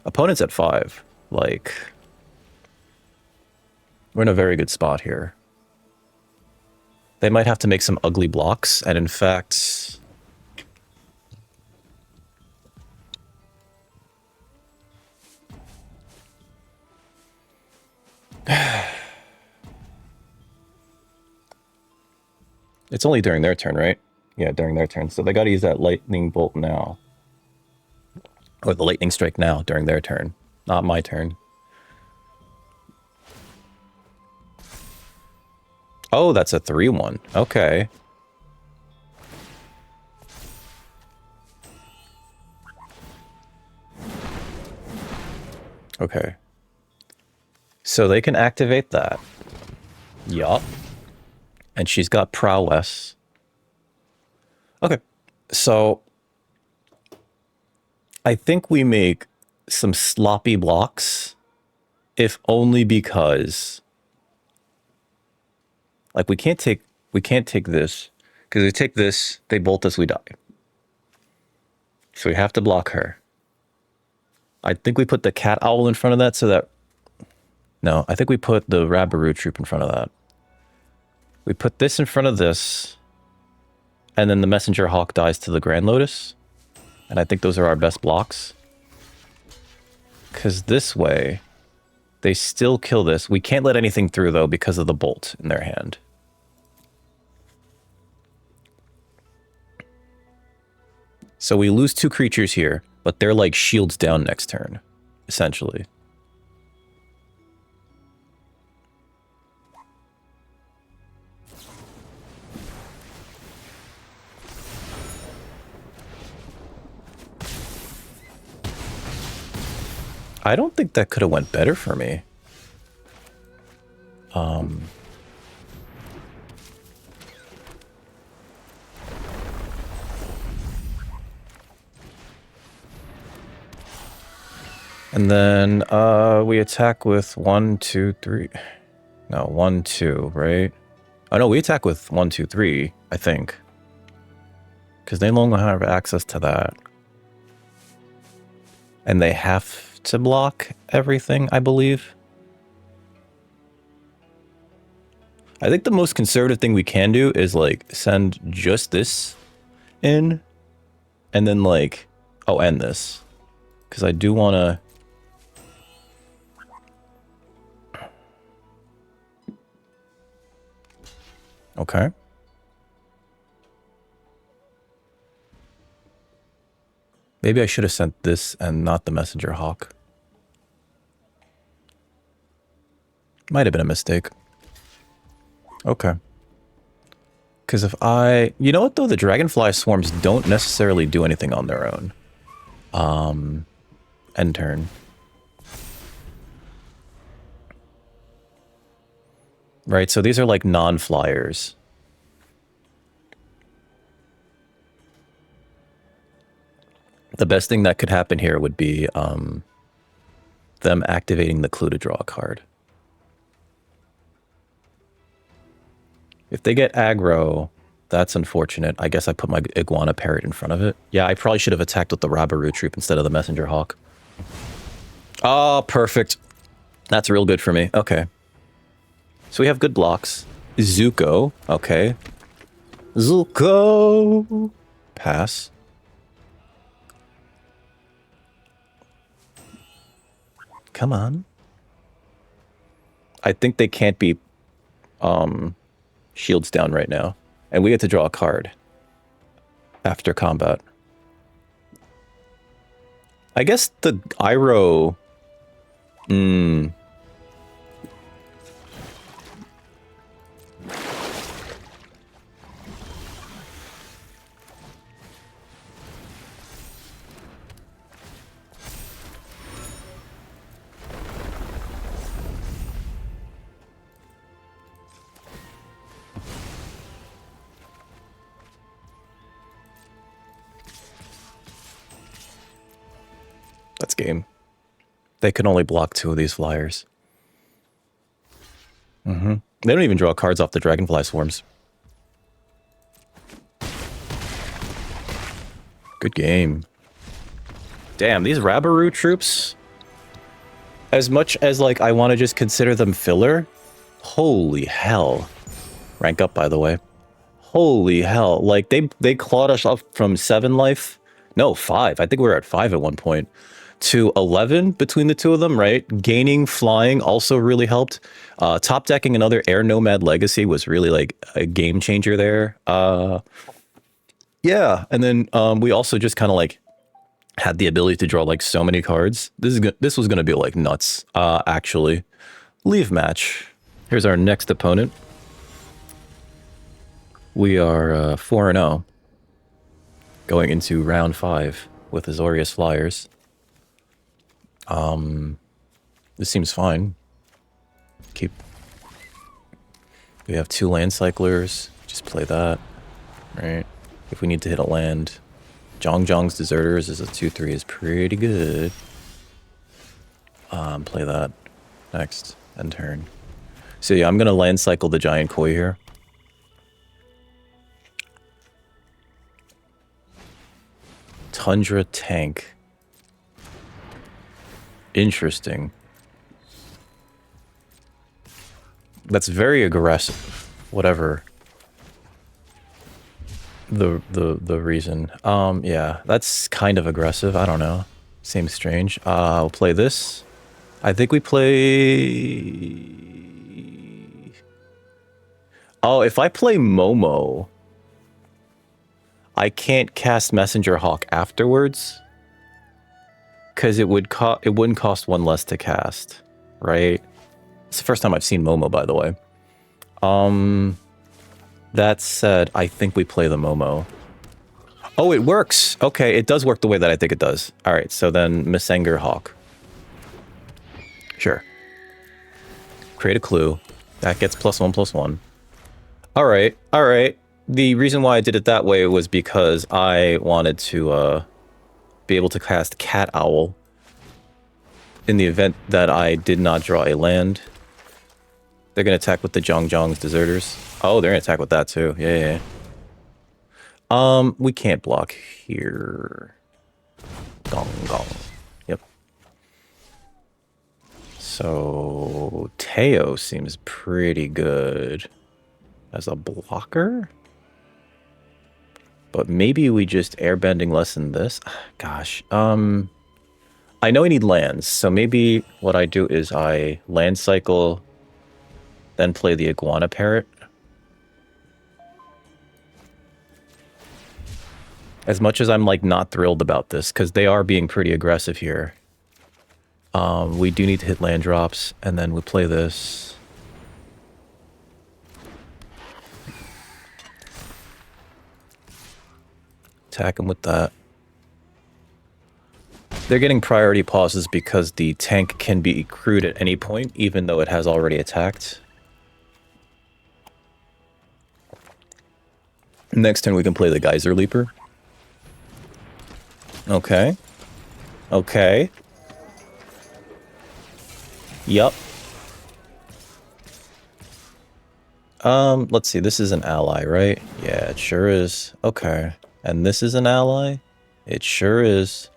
S1: Opponent's at 5. Like, we're in a very good spot here. They might have to make some ugly blocks, and in fact... It's only during their turn, right? Yeah, during their turn. So they gotta use that lightning bolt now. Or the lightning strike now, during their turn. Not my turn. Oh, that's a 3-1. Okay. Okay. So they can activate that. Yup. And she's got prowess. Okay. So I think we make some sloppy blocks, if only because like we can't take this, because we take this, they bolt us, we die. So we have to block her. I think we put the cat owl in front of that so that... No, I think we put the Rabaroo Troop in front of that. We put this in front of this, and then the Messenger Hawk dies to the Grand Lotus. And I think those are our best blocks. Because this way, they still kill this. We can't let anything through, though, because of the bolt in their hand. So we lose 2 creatures here, but they're like shields down next turn, essentially. I don't think that could have went better for me. And then we attack with 1, 2, 3. No, 1, 2, right? Oh no, we attack with 1, 2, 3, I think. Because they no longer have access to that. And they have to block everything, I believe. I think the most conservative thing we can do is like send just this in and then like, oh, end this. Because I do want to... Okay. Maybe I should have sent this and not the Messenger Hawk. Might have been a mistake. Okay. Because if I... You know what, though? The Dragonfly Swarms don't necessarily do anything on their own. End turn. Right, so these are like non-flyers. The best thing that could happen here would be them activating the clue to draw a card. If they get aggro, that's unfortunate. I guess I put my Iguana Parrot in front of it. Yeah, I probably should have attacked with the Rabaroo Troop instead of the Messenger Hawk. Oh, perfect. That's real good for me. Okay. So we have good blocks. Zuko. Okay. Zuko. Pass. Come on. I think they can't be shields down right now. And we get to draw a card after combat. I guess the Iroh... That's game. They can only block 2 of these flyers. They don't even draw cards off the Dragonfly Swarms. Good game. Damn, these Rabaru troops, as much as, like, I want to just consider them filler, holy hell. Rank up, by the way. Holy hell. Like, they clawed us up from 7 life. No, 5. I think we were at 5 at one point. To 11 between the 2 of them, right? Gaining flying also really helped. Top decking another Air Nomad Legacy was really, like, a game changer there. Yeah, and then we also just kind of, like, had the ability to draw, like, so many cards. This was going to be, like, nuts, actually. Leave match. Here's our next opponent. We are 4-0. Going into round 5 with Azorius Flyers. This seems fine. We have 2 land cyclers. Just play that. Right. If we need to hit a land. Zhong's Deserters is a 2/3 is pretty good. Play that. Next. End turn. So yeah, I'm gonna land cycle the Giant Koi here. Tundra Tank. Interesting. That's very aggressive. Whatever the reason. Yeah, that's kind of aggressive. I don't know. Seems strange. I'll play this. I think we play... Oh, if I play Momo, I can't cast Messenger Hawk afterwards. Because it wouldn't cost 1 less to cast, right? It's the first time I've seen Momo, by the way. That said, I think we play the Momo. Oh, it works! Okay, it does work the way that I think it does. Alright, so then Messenger Hawk. Sure. Create a clue. That gets +1/+1. Alright, alright. The reason why I did it that way was because I wanted to, be able to cast Cat Owl in the event that I did not draw a land. They're going to attack with the Zhong's Deserters. Oh, they're going to attack with that too. Yeah. We can't block here. Gong. Yep. So Teo seems pretty good as a blocker. But maybe we just airbending lessen this. Gosh. I know I need lands, so maybe what I do is I land cycle, then play the Iguana Parrot. As much as I'm, like, not thrilled about this, because they are being pretty aggressive here. We do need to hit land drops, and then we play this. Attack them with that. They're getting priority pauses because the tank can be crewed at any point, even though it has already attacked. Next turn we can play the Geyser Leaper. Okay. Okay. Yup. Let's see, this is an ally, right? Yeah, it sure is. Okay. And this is an ally? It sure is.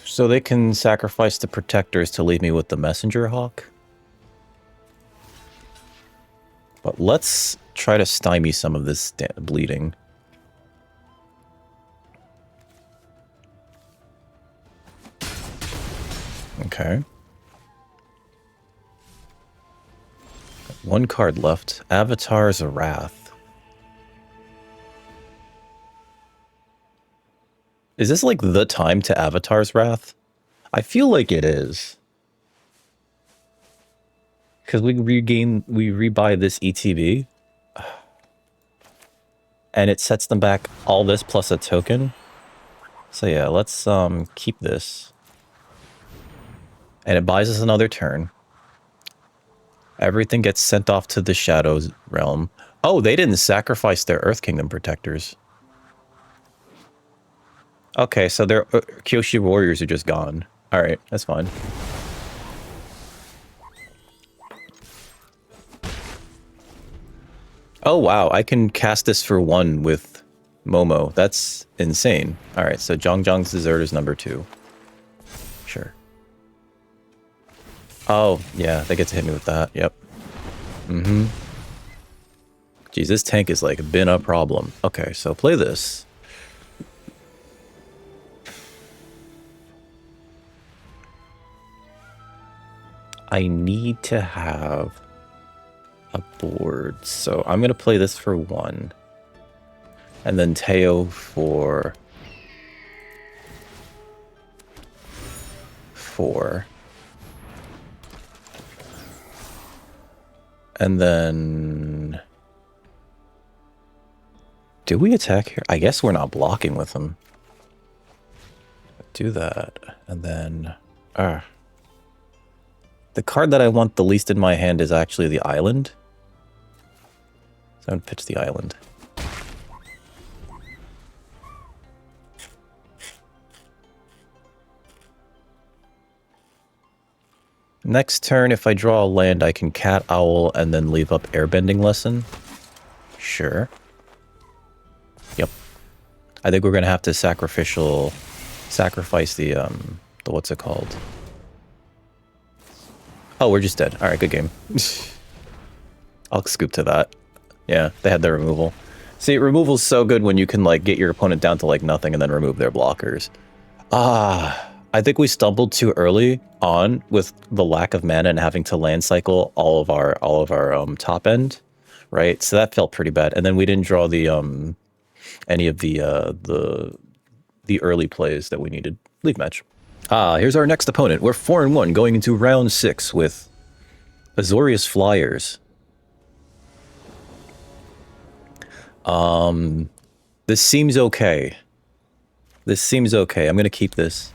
S1: So they can sacrifice the protectors to leave me with the Messenger Hawk? But let's try to stymie some of this bleeding. Okay. 1 card left. Avatar's Wrath. Is this like the time to Avatar's Wrath? I feel like it is. Because we rebuy this ETB. And it sets them back all this plus a token. So yeah, let's keep this. And it buys us another turn. Everything gets sent off to the Shadows realm. Oh, they didn't sacrifice their Earth Kingdom protectors. Okay, so their Kyoshi warriors are just gone. Alright, that's fine. Oh wow, I can cast this for 1 with Momo. That's insane. Alright, so Zhang's Dessert is number 2. Sure. Oh, yeah, they get to hit me with that. Yep. Mm-hmm. Geez, this tank is like been a problem. Okay, so play this. I need to have a board, so I'm gonna play this for 1. And then Teo for 4. And then... do we attack here? I guess we're not blocking with them. Do that, and then... the card that I want the least in my hand is actually the island. So I'm gonna pitch the island. Next turn, if I draw a land, I can Cat Owl and then leave up Airbending Lesson. Sure. Yep. I think we're gonna have to sacrifice the what's it called? Oh, we're just dead. All right, good game. I'll scoop to that. Yeah, they had their removal. See, removal's so good when you can like get your opponent down to like nothing and then remove their blockers. I think we stumbled too early on with the lack of mana and having to land cycle all of our top end, right? So that felt pretty bad. And then we didn't draw the any of the early plays that we needed. League match. Here's our next opponent. We're 4-1 going into round 6 with Azorius Flyers. This seems okay. This seems okay. I'm gonna keep this.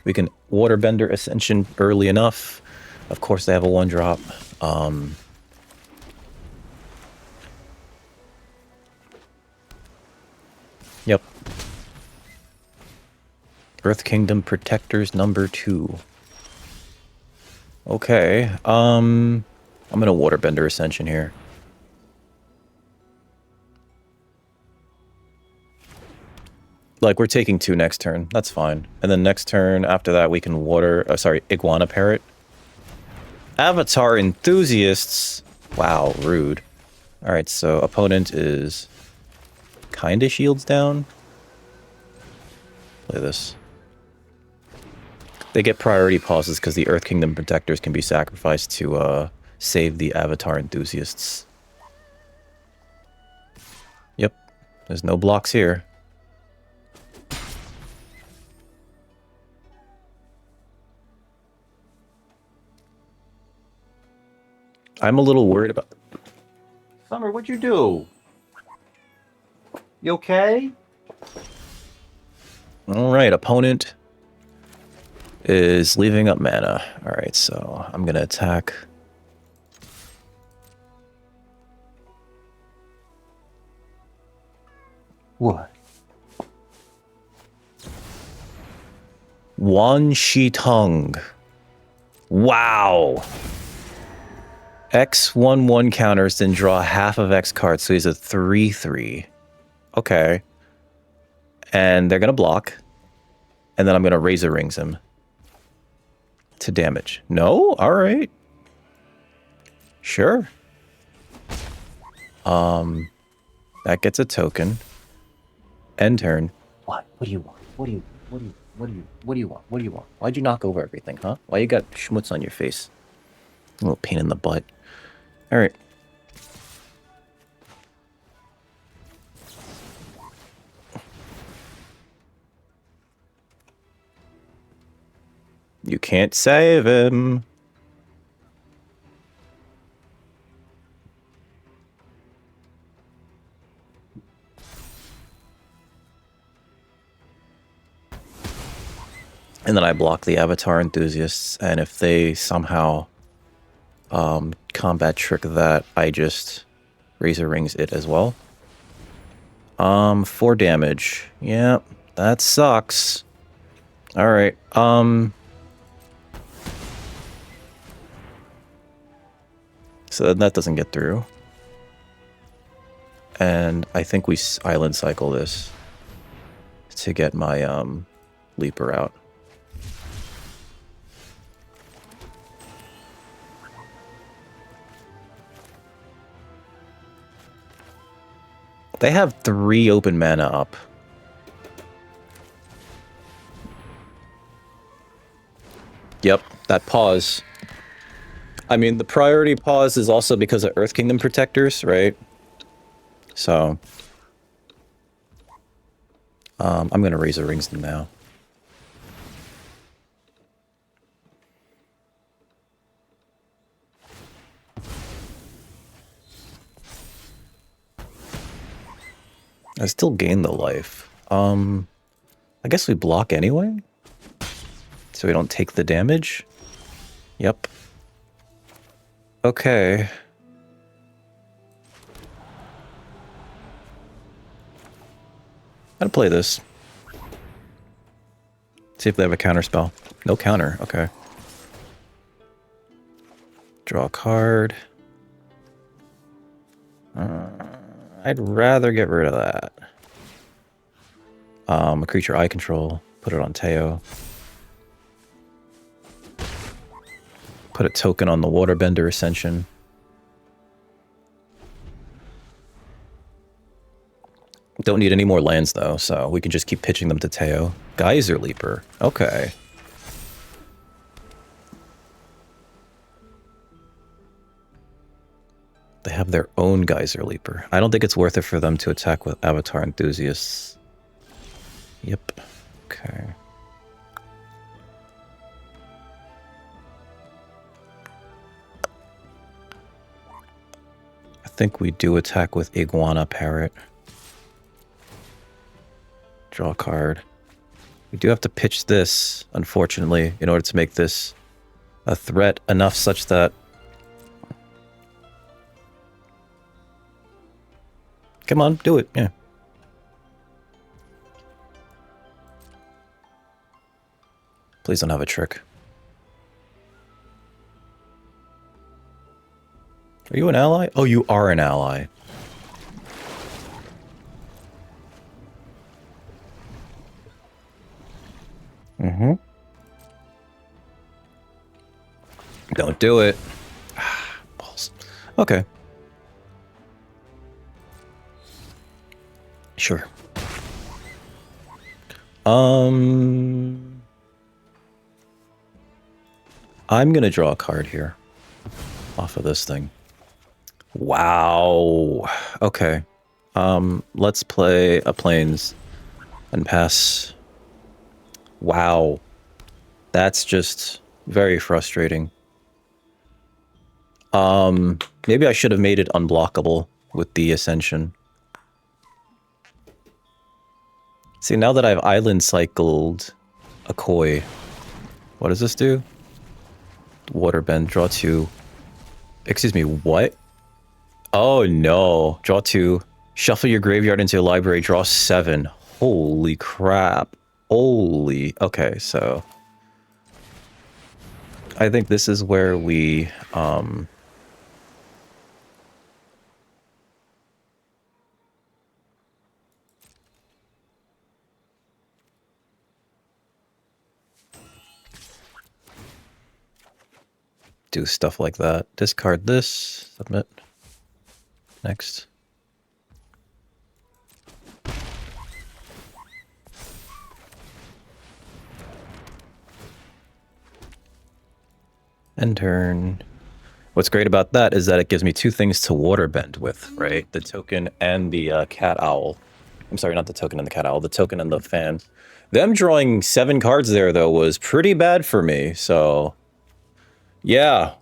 S1: We can Waterbender Ascension early enough. Of course, they have a 1-drop. Yep. Earth Kingdom Protectors number 2. Okay. I'm gonna Waterbender Ascension here. Like, we're taking 2 next turn. That's fine. And then next turn, after that, we can Iguana Parrot. Avatar Enthusiasts. Wow, rude. Alright, so opponent is kinda shields down. Play this. They get priority pauses because the Earth Kingdom Protectors can be sacrificed to save the Avatar Enthusiasts. Yep. There's no blocks here. I'm a little worried about... Summer, what'd you do? You okay? Alright, opponent is leaving up mana. Alright, so I'm gonna attack. What? Wan Shi Tung. Wow! X 1/1 counters, then draw half of X cards, so he's a 3/3. Okay. And they're gonna block. And then I'm gonna Razor Rings him. To damage. No? Alright. Sure. That gets a token. End turn. What? What do you want? What do you want? Why'd you knock over everything, huh? Why you got schmutz on your face? A little pain in the butt. Alright. You can't save him. And then I block the Avatar Enthusiasts, and if they somehow combat trick that, I just Razor Rings it as well. 4 damage. Yeah, That sucks. All right. So that doesn't get through. And I think we island cycle this to get my leaper out. They have 3 open mana up. Yep, that pause. I mean, the priority pause is also because of Earth Kingdom Protectors, right? So, I'm going to Razor Rings them now. I still gain the life. I guess we block anyway? So we don't take the damage? Yep. Okay. I'm gonna play this. See if they have a counter spell. No counter, okay. Draw a card. I'd rather get rid of that. A creature I control. Put it on Teo. Put a token on the Waterbender Ascension. Don't need any more lands, though, so we can just keep pitching them to Teo. Geyser Leaper. Okay. They have their own Geyser Leaper. I don't think it's worth it for them to attack with Avatar Enthusiasts. Yep. Okay. I think we do attack with Iguana Parrot. Draw a card. We do have to pitch this, unfortunately, in order to make this a threat enough such that... Come on, do it, yeah. Please don't have a trick. Are you an ally? Oh, you are an ally. Mm-hmm. Don't do it. Balls. Okay. Sure. I'm gonna draw a card here. Off of this thing. Wow. Okay. Let's play a Plains and pass. Wow. That's just very frustrating. Maybe I should have made it unblockable with the Ascension. See, now that I've island cycled a Koi, what does this do? Waterbend, draw 2. Excuse me, what? Oh no. Draw 2. Shuffle your graveyard into your library, draw 7. Holy crap. Holy... Okay, so... I think this is where we, do stuff like that. Discard this. Submit. Next. End turn. What's great about that is that it gives me 2 things to waterbend with, right? The token and the cat owl. I'm sorry, not the token and the cat owl, the token and the fan. Them drawing 7 cards there, though, was pretty bad for me, so... Yeah.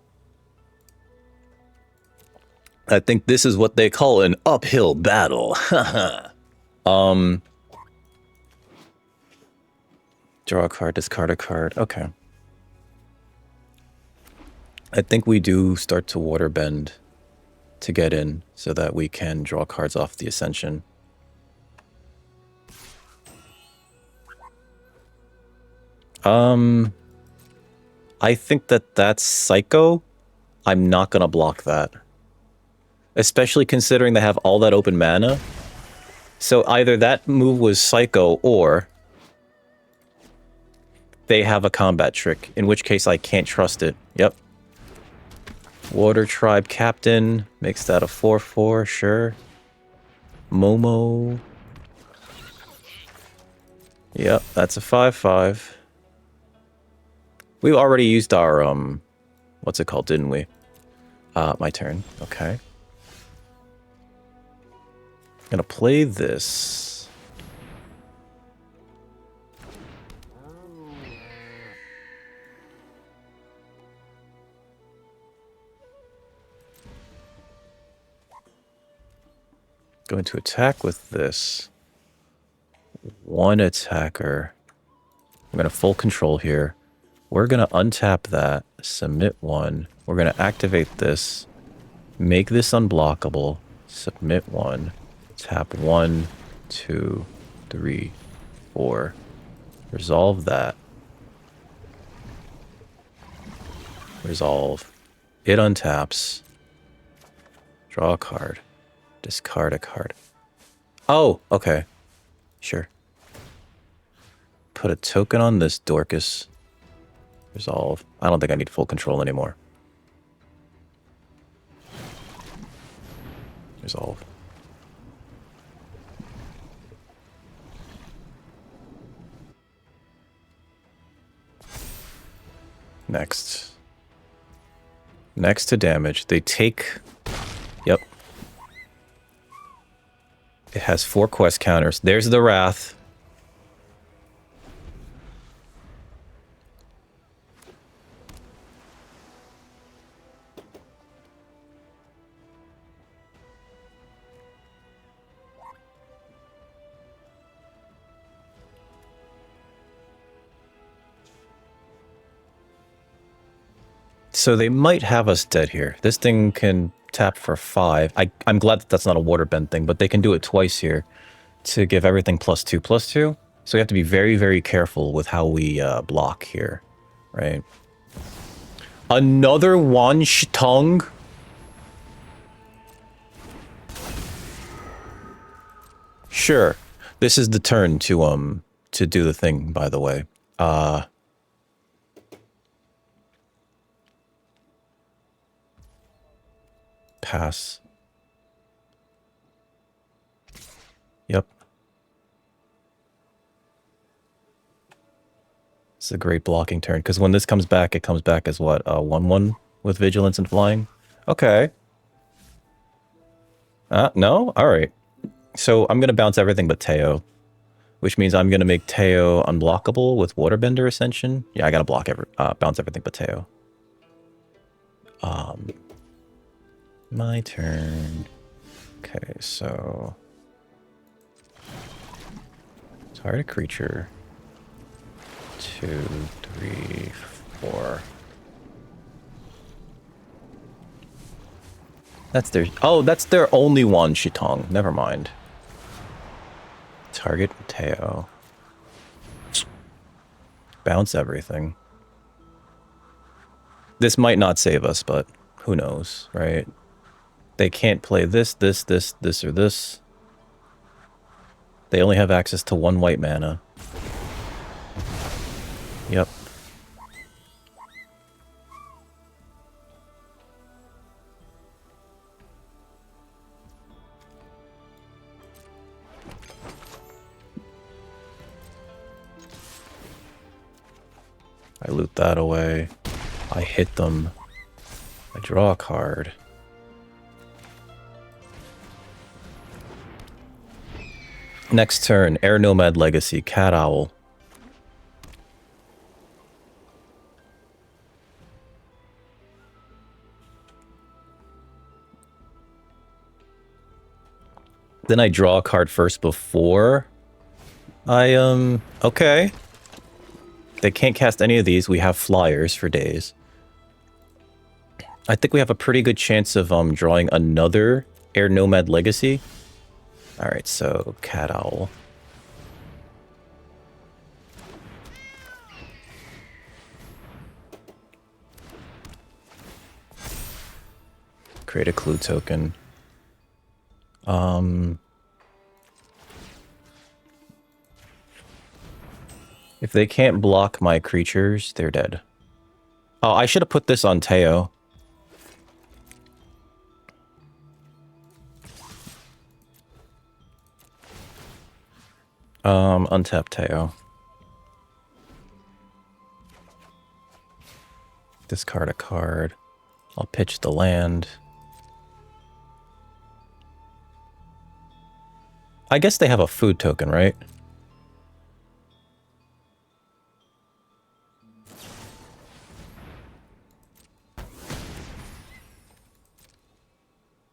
S1: I think this is what they call an uphill battle. Draw a card, discard a card. Okay. I think we do start to waterbend to get in so that we can draw cards off the Ascension. I think that that's Psycho. I'm not gonna block that. Especially considering they have all that open mana. So either that move was Psycho or they have a combat trick, in which case I can't trust it. Yep. Water Tribe Captain makes that a 4/4, sure. Momo. Yep, that's a 5/5. We already used our, what's it called, didn't we? My turn. Okay. I'm gonna play this. Going to attack with this. One attacker. I'm gonna full control here. We're gonna untap that, submit one. We're gonna activate this, make this unblockable, submit one, tap 1, 2, 3, 4. Resolve that. Resolve. It untaps. Draw a card. Discard a card. Oh, okay. Sure. Put a token on this Dorcas. Resolve. I don't think I need full control anymore. Resolve. Next. Next to damage, they take... Yep. It has 4 quest counters. There's the Wrath. So they might have us dead here. This thing can tap for 5. I'm glad that that's not a waterbend thing, but they can do it twice here to give everything +2/+2. So we have to be very, very careful with how we block here, right? Another Wan Shtong? Sure. This is the turn to do the thing, by the way. Pass. Yep. It's a great blocking turn, because when this comes back, it comes back as what? 1/1 with vigilance and flying? Okay. No? Alright. So I'm going to bounce everything but Teo, which means I'm going to make Teo unblockable with Waterbender Ascension. Yeah, I got to bounce everything but Teo. My turn. Okay, so... target creature. 2, 3, 4. That's their... oh, that's their only one, Shitong. Never mind. Target Teo. Bounce everything. This might not save us, but who knows, right? They can't play this, this, or this. They only have access to 1 white mana. Yep. I loot that away. I hit them. I draw a card. Next turn, Air Nomad Legacy, Cat Owl. Then I draw a card first before I, okay. They can't cast any of these. We have flyers for days. I think we have a pretty good chance of drawing another Air Nomad Legacy. Alright, so Cat Owl. create a clue token. If they can't block my creatures, they're dead. Oh, I should have put this on Teo. Untap Teo. Discard a card. I'll pitch the land. I guess they have a food token, right?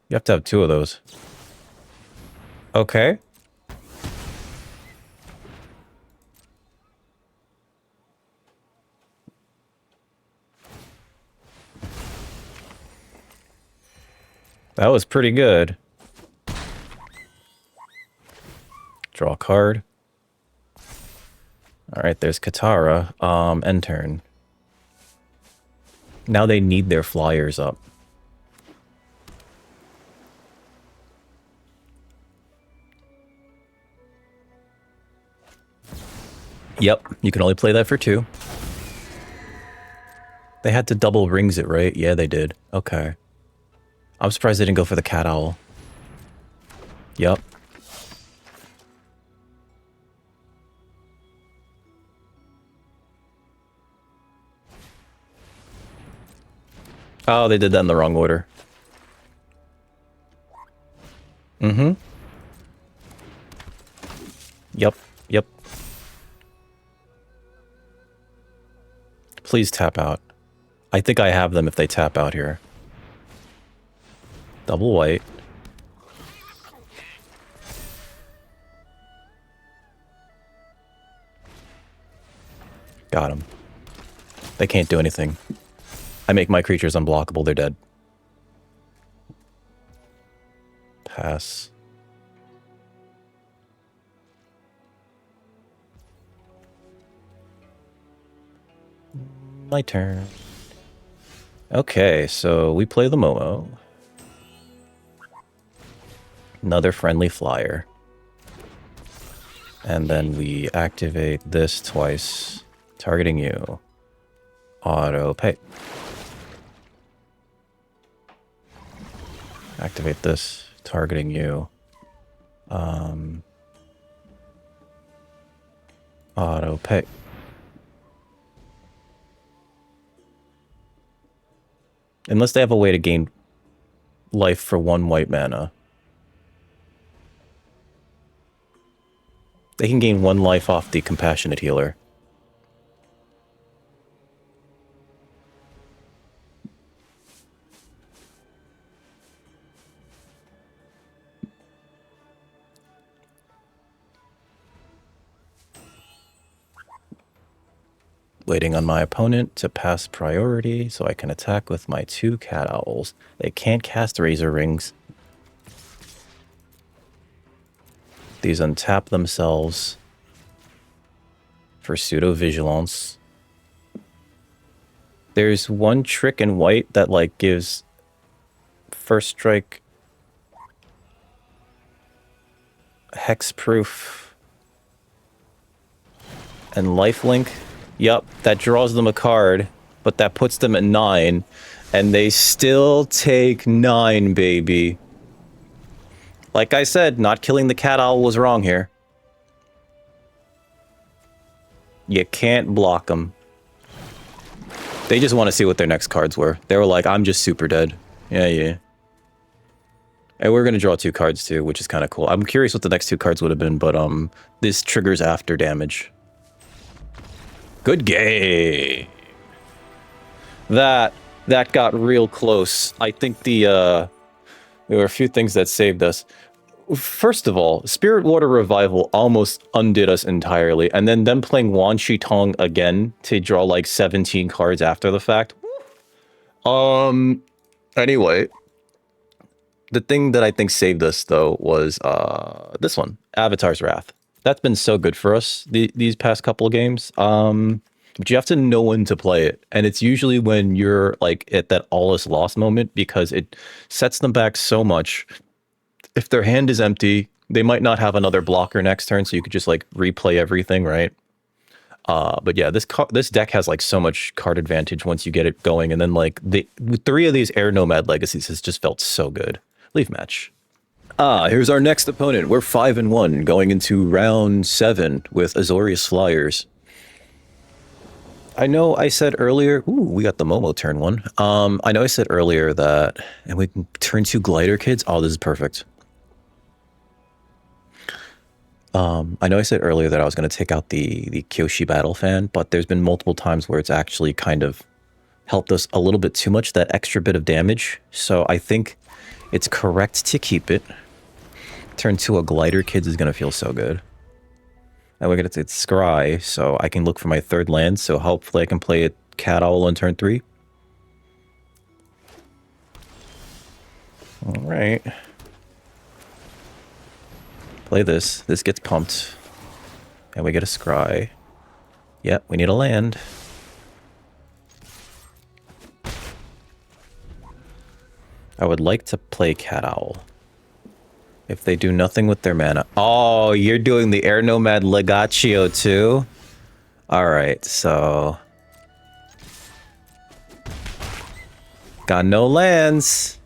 S1: You have to have 2 of those. Okay. That was pretty good. Draw a card. Alright, there's Katara. End turn. Now they need their flyers up. Yep, you can only play that for 2. They had to double rings it, right? Yeah, they did. Okay. I'm surprised they didn't go for the cat owl. Yep. Oh, they did that in the wrong order. Mm-hmm. Yep, yep. Please tap out. I think I have them if they tap out here. Double white. Got him. They can't do anything. I make my creatures unblockable, they're dead. Pass. My turn. Okay, so we play the Momo. Another friendly flyer. And then we activate this twice, targeting you. Auto pay. Activate this, targeting you. Auto pay. Unless they have a way to gain life for 1 white mana. They can gain 1 life off the Compassionate Healer. Waiting on my opponent to pass priority so I can attack with my 2 cat owls. They can't cast Razor Rings. These untap themselves for pseudo-vigilance. There's one trick in white that like gives first strike hexproof and lifelink. Yup, that draws them a card, but that puts them at 9, and they still take 9, baby. Like I said, not killing the cat owl was wrong here. You can't block them. They just want to see what their next cards were. They were like, I'm just super dead. Yeah, yeah. And we're going to draw 2 cards too, which is kind of cool. I'm curious what the next 2 cards would have been, but this triggers after damage. Good game. That got real close. I think there were a few things that saved us. First of all, Spirit Water Revival almost undid us entirely, and then them playing Wan Shi Tong again to draw like 17 cards after the fact. Anyway, the thing that I think saved us though was this one, Avatar's Wrath. That's been so good for us these past couple of games. But you have to know when to play it. And it's usually when you're like at that all is lost moment, because it sets them back so much. If their hand is empty, they might not have another blocker next turn, so you could just like replay everything, right? But yeah, this deck has like so much card advantage once you get it going, and then like the 3 of these Air Nomad Legacies has just felt so good. Leave match. Here's our next opponent. We're 5-1 going into round 7 with Azorius Flyers. I know I said earlier, ooh, we got the Momo turn 1. I know I said earlier that, and we can turn 2 Glider Kids. Oh, this is perfect. I know I said earlier that I was going to take out the Kyoshi Battle Fan, but there's been multiple times where it's actually kind of helped us a little bit too much, that extra bit of damage. So I think it's correct to keep it. Turn 2 a Glider Kids is going to feel so good. And we're going to take Scry, so I can look for my 3rd land, so hopefully I can play a Cat Owl on turn 3. Alright. Play this. This gets pumped. And we get a Scry. Yep, we need a land. I would like to play Cat Owl. If they do nothing with their mana. Oh, you're doing the Air Nomad Legatio too? Alright, so... got no lands.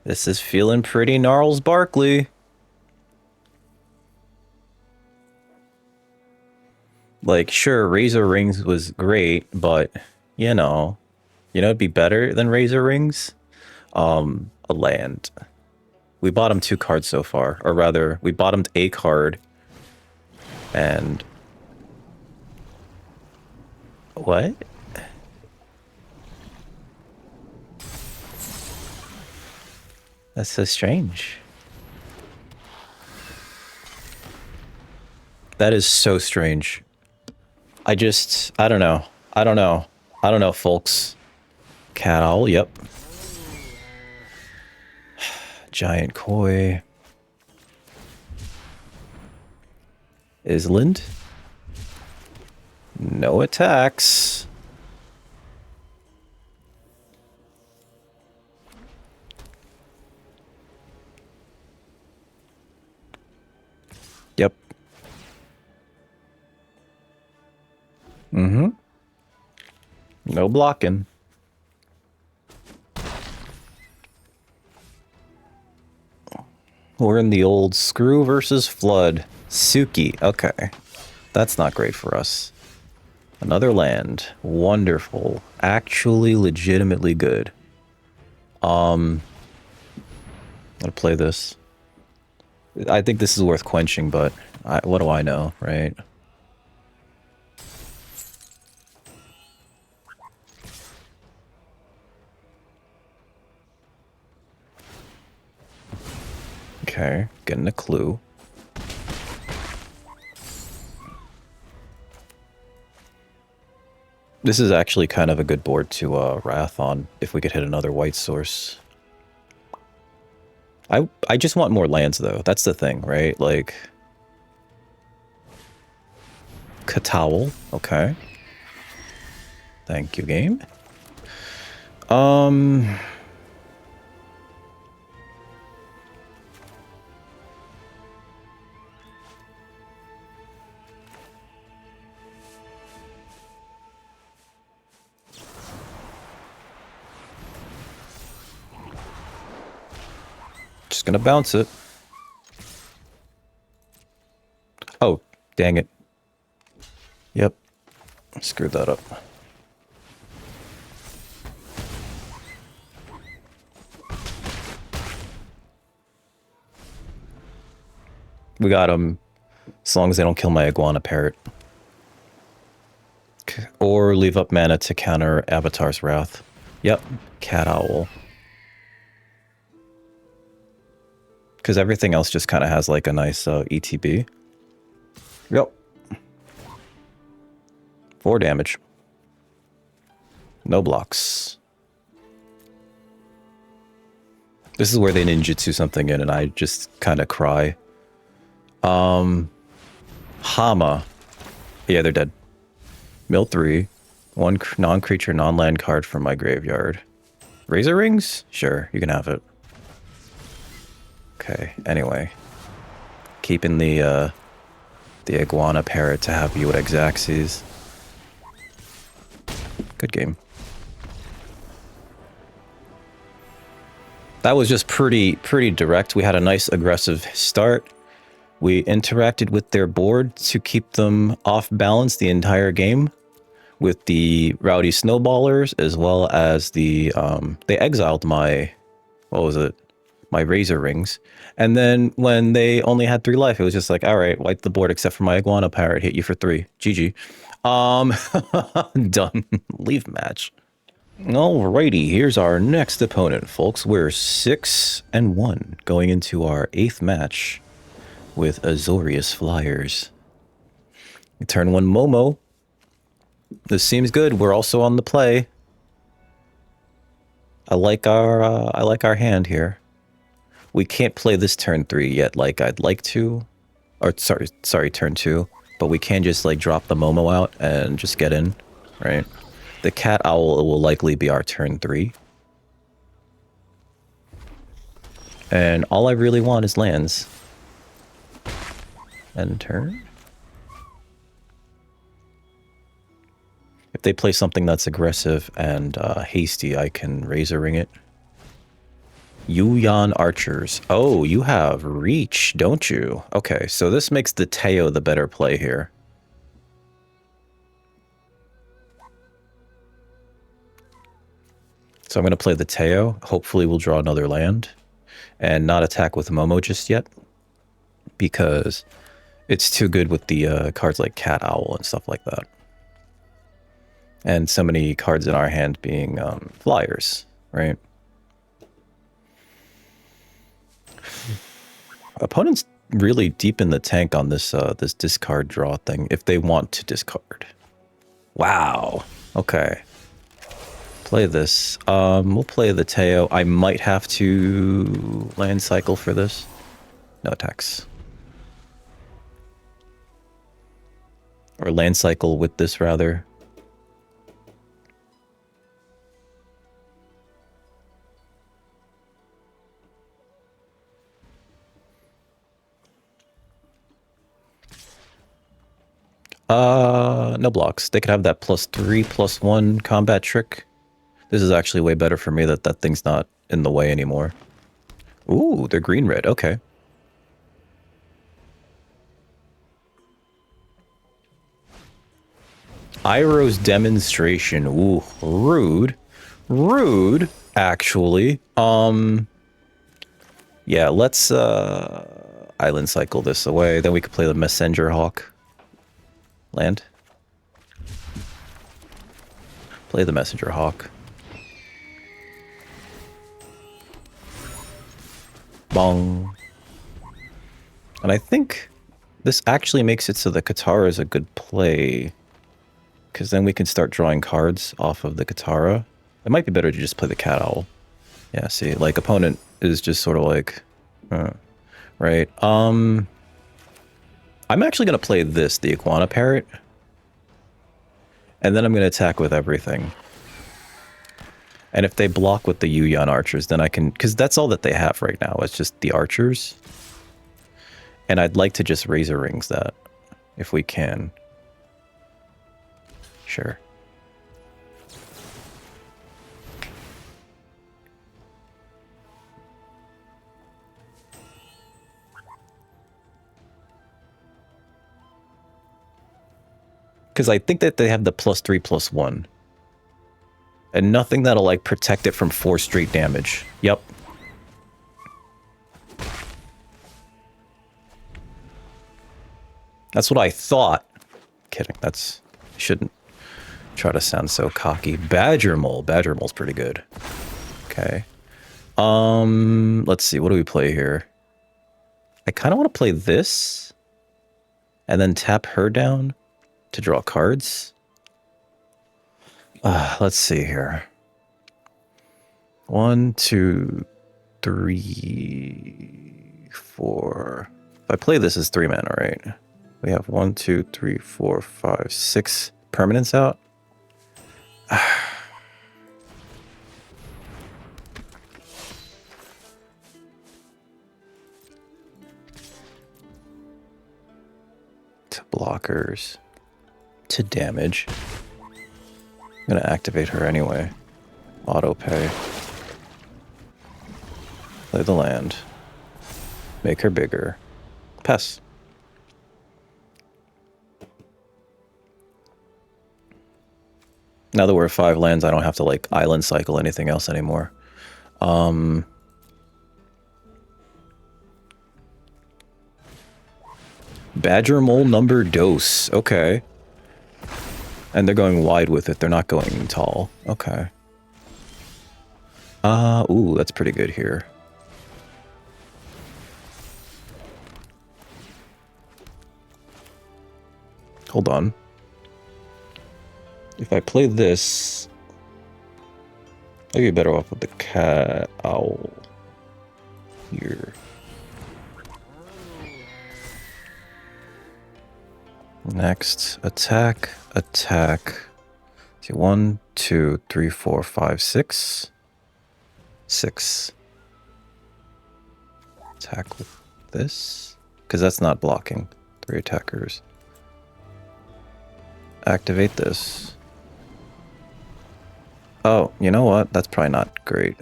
S1: This is feeling pretty Gnarls Barkley. Like, sure, Razor Rings was great, but, you know, it'd be better than Razor Rings? A land. We bottomed 2 cards so far, or rather, we bottomed a card, and... what? That's so strange. That is so strange. I don't know. I don't know, folks. Cat Owl, yep. Giant Koi. Island. No attacks. Yep. Mm-hmm. No blocking. We're in the old Screw versus Flood. Suki. Okay. That's not great for us. Another land. Wonderful. Actually legitimately good. I'm gonna play this. I think this is worth quenching, but what do I know, right? Okay, getting a clue. This is actually kind of a good board to Wrath on, if we could hit another white source. I just want more lands, though. That's the thing, right? Like... Katawl. Okay. Thank you, game. Just gonna bounce it. Oh, dang it. Yep. Screwed that up. We got him. As long as they don't kill my iguana parrot. Or leave up mana to counter Avatar's Wrath. Yep. Cat Owl. Because everything else just kind of has like a nice ETB. Yep. 4 damage. No blocks. This is where they ninjutsu something in and I just kind of cry. Hama. Yeah, they're dead. Mill 3. One non-creature, non-land card from my graveyard. Razor Rings? Sure, you can have it. Okay, anyway. Keeping the Iguana Parrot to have you at Exaxes. Good game. That was just pretty direct. We had a nice aggressive start. We interacted with their board to keep them off balance the entire game with the Rowdy Snowballers, as well as the, they exiled my, what was it? My Razor Rings. And then when they only had 3 life, it was just like, all right, wipe the board except for my Iguana Parrot, hit you for 3. GG. Done. Leave match. Alrighty, here's our next opponent, folks. We're 6-1 going into our 8th match with Azorius Flyers. Turn 1 Momo. This seems good. We're also on the play. I like our hand here. We can't play this turn 3 yet like I'd like to. Or sorry, turn 2. But we can just like drop the Momo out and just get in, right? The Cat Owl will likely be our turn 3. And all I really want is lands. End turn. If they play something that's aggressive and hasty, I can Razor Ring it. Yuyan Archers. Oh, you have Reach, don't you? Okay, so this makes the Teo the better play here. So I'm going to play the Teo. Hopefully we'll draw another land. And not attack with Momo just yet. Because it's too good with the cards like Cat Owl and stuff like that. And so many cards in our hand being flyers, right? Opponents really deep in the tank on this this discard draw thing if they want to discard. Wow. Okay. Play this. We'll play the Teo. I might have to land cycle for this. No attacks. Or land cycle with this rather. No blocks. They could have that +3/+1 combat trick. This is actually way better for me that that thing's not in the way anymore. Ooh, they're green-red. Okay. Iroh's Demonstration. Ooh, rude. Rude, actually. Yeah, let's island cycle this away. Then we could play the Messenger Hawk. Land. Play the Messenger Hawk. Bong. And I think this actually makes it so the Katara is a good play. Because then we can start drawing cards off of the Katara. It might be better to just play the Cat Owl. Yeah, see, like, opponent is just sort of like... right. I'm actually going to play this, the Iguana Parrot. And then I'm going to attack with everything. And if they block with the Yuyan Archers, then I can... Because that's all that they have right now. It's just the Archers. And I'd like to just Razor Rings that, if we can. Sure. Because I think that they have the +3/+1. And nothing that'll, like, protect it from 4 straight damage. Yep. That's what I thought. Kidding. That's... Shouldn't try to sound so cocky. Badger Mole. Badger Mole's pretty good. Okay. Let's see. What do we play here? I kind of want to play this. And then tap her down to draw cards. Let's see here. 1, 2, 3, 4. If I play this as 3 mana, right? We have 1, 2, 3, 4, 5, 6 permanents out. To blockers. To damage. I'm gonna activate her anyway. Auto pay. Play the land. Make her bigger. Pass. Now that we're 5 lands, I don't have to like island cycle anything else anymore. Badger Mole number dose. Okay. And they're going wide with it. They're not going tall. Okay. Ooh, that's pretty good here. Hold on. If I play this, I'd be better off with the cat owl here. Next, attack, attack. See, 1, 2, 3, 4, 5, 6. 6. Attack with this, because that's not blocking. 3 attackers. Activate this. Oh, you know what? That's probably not great.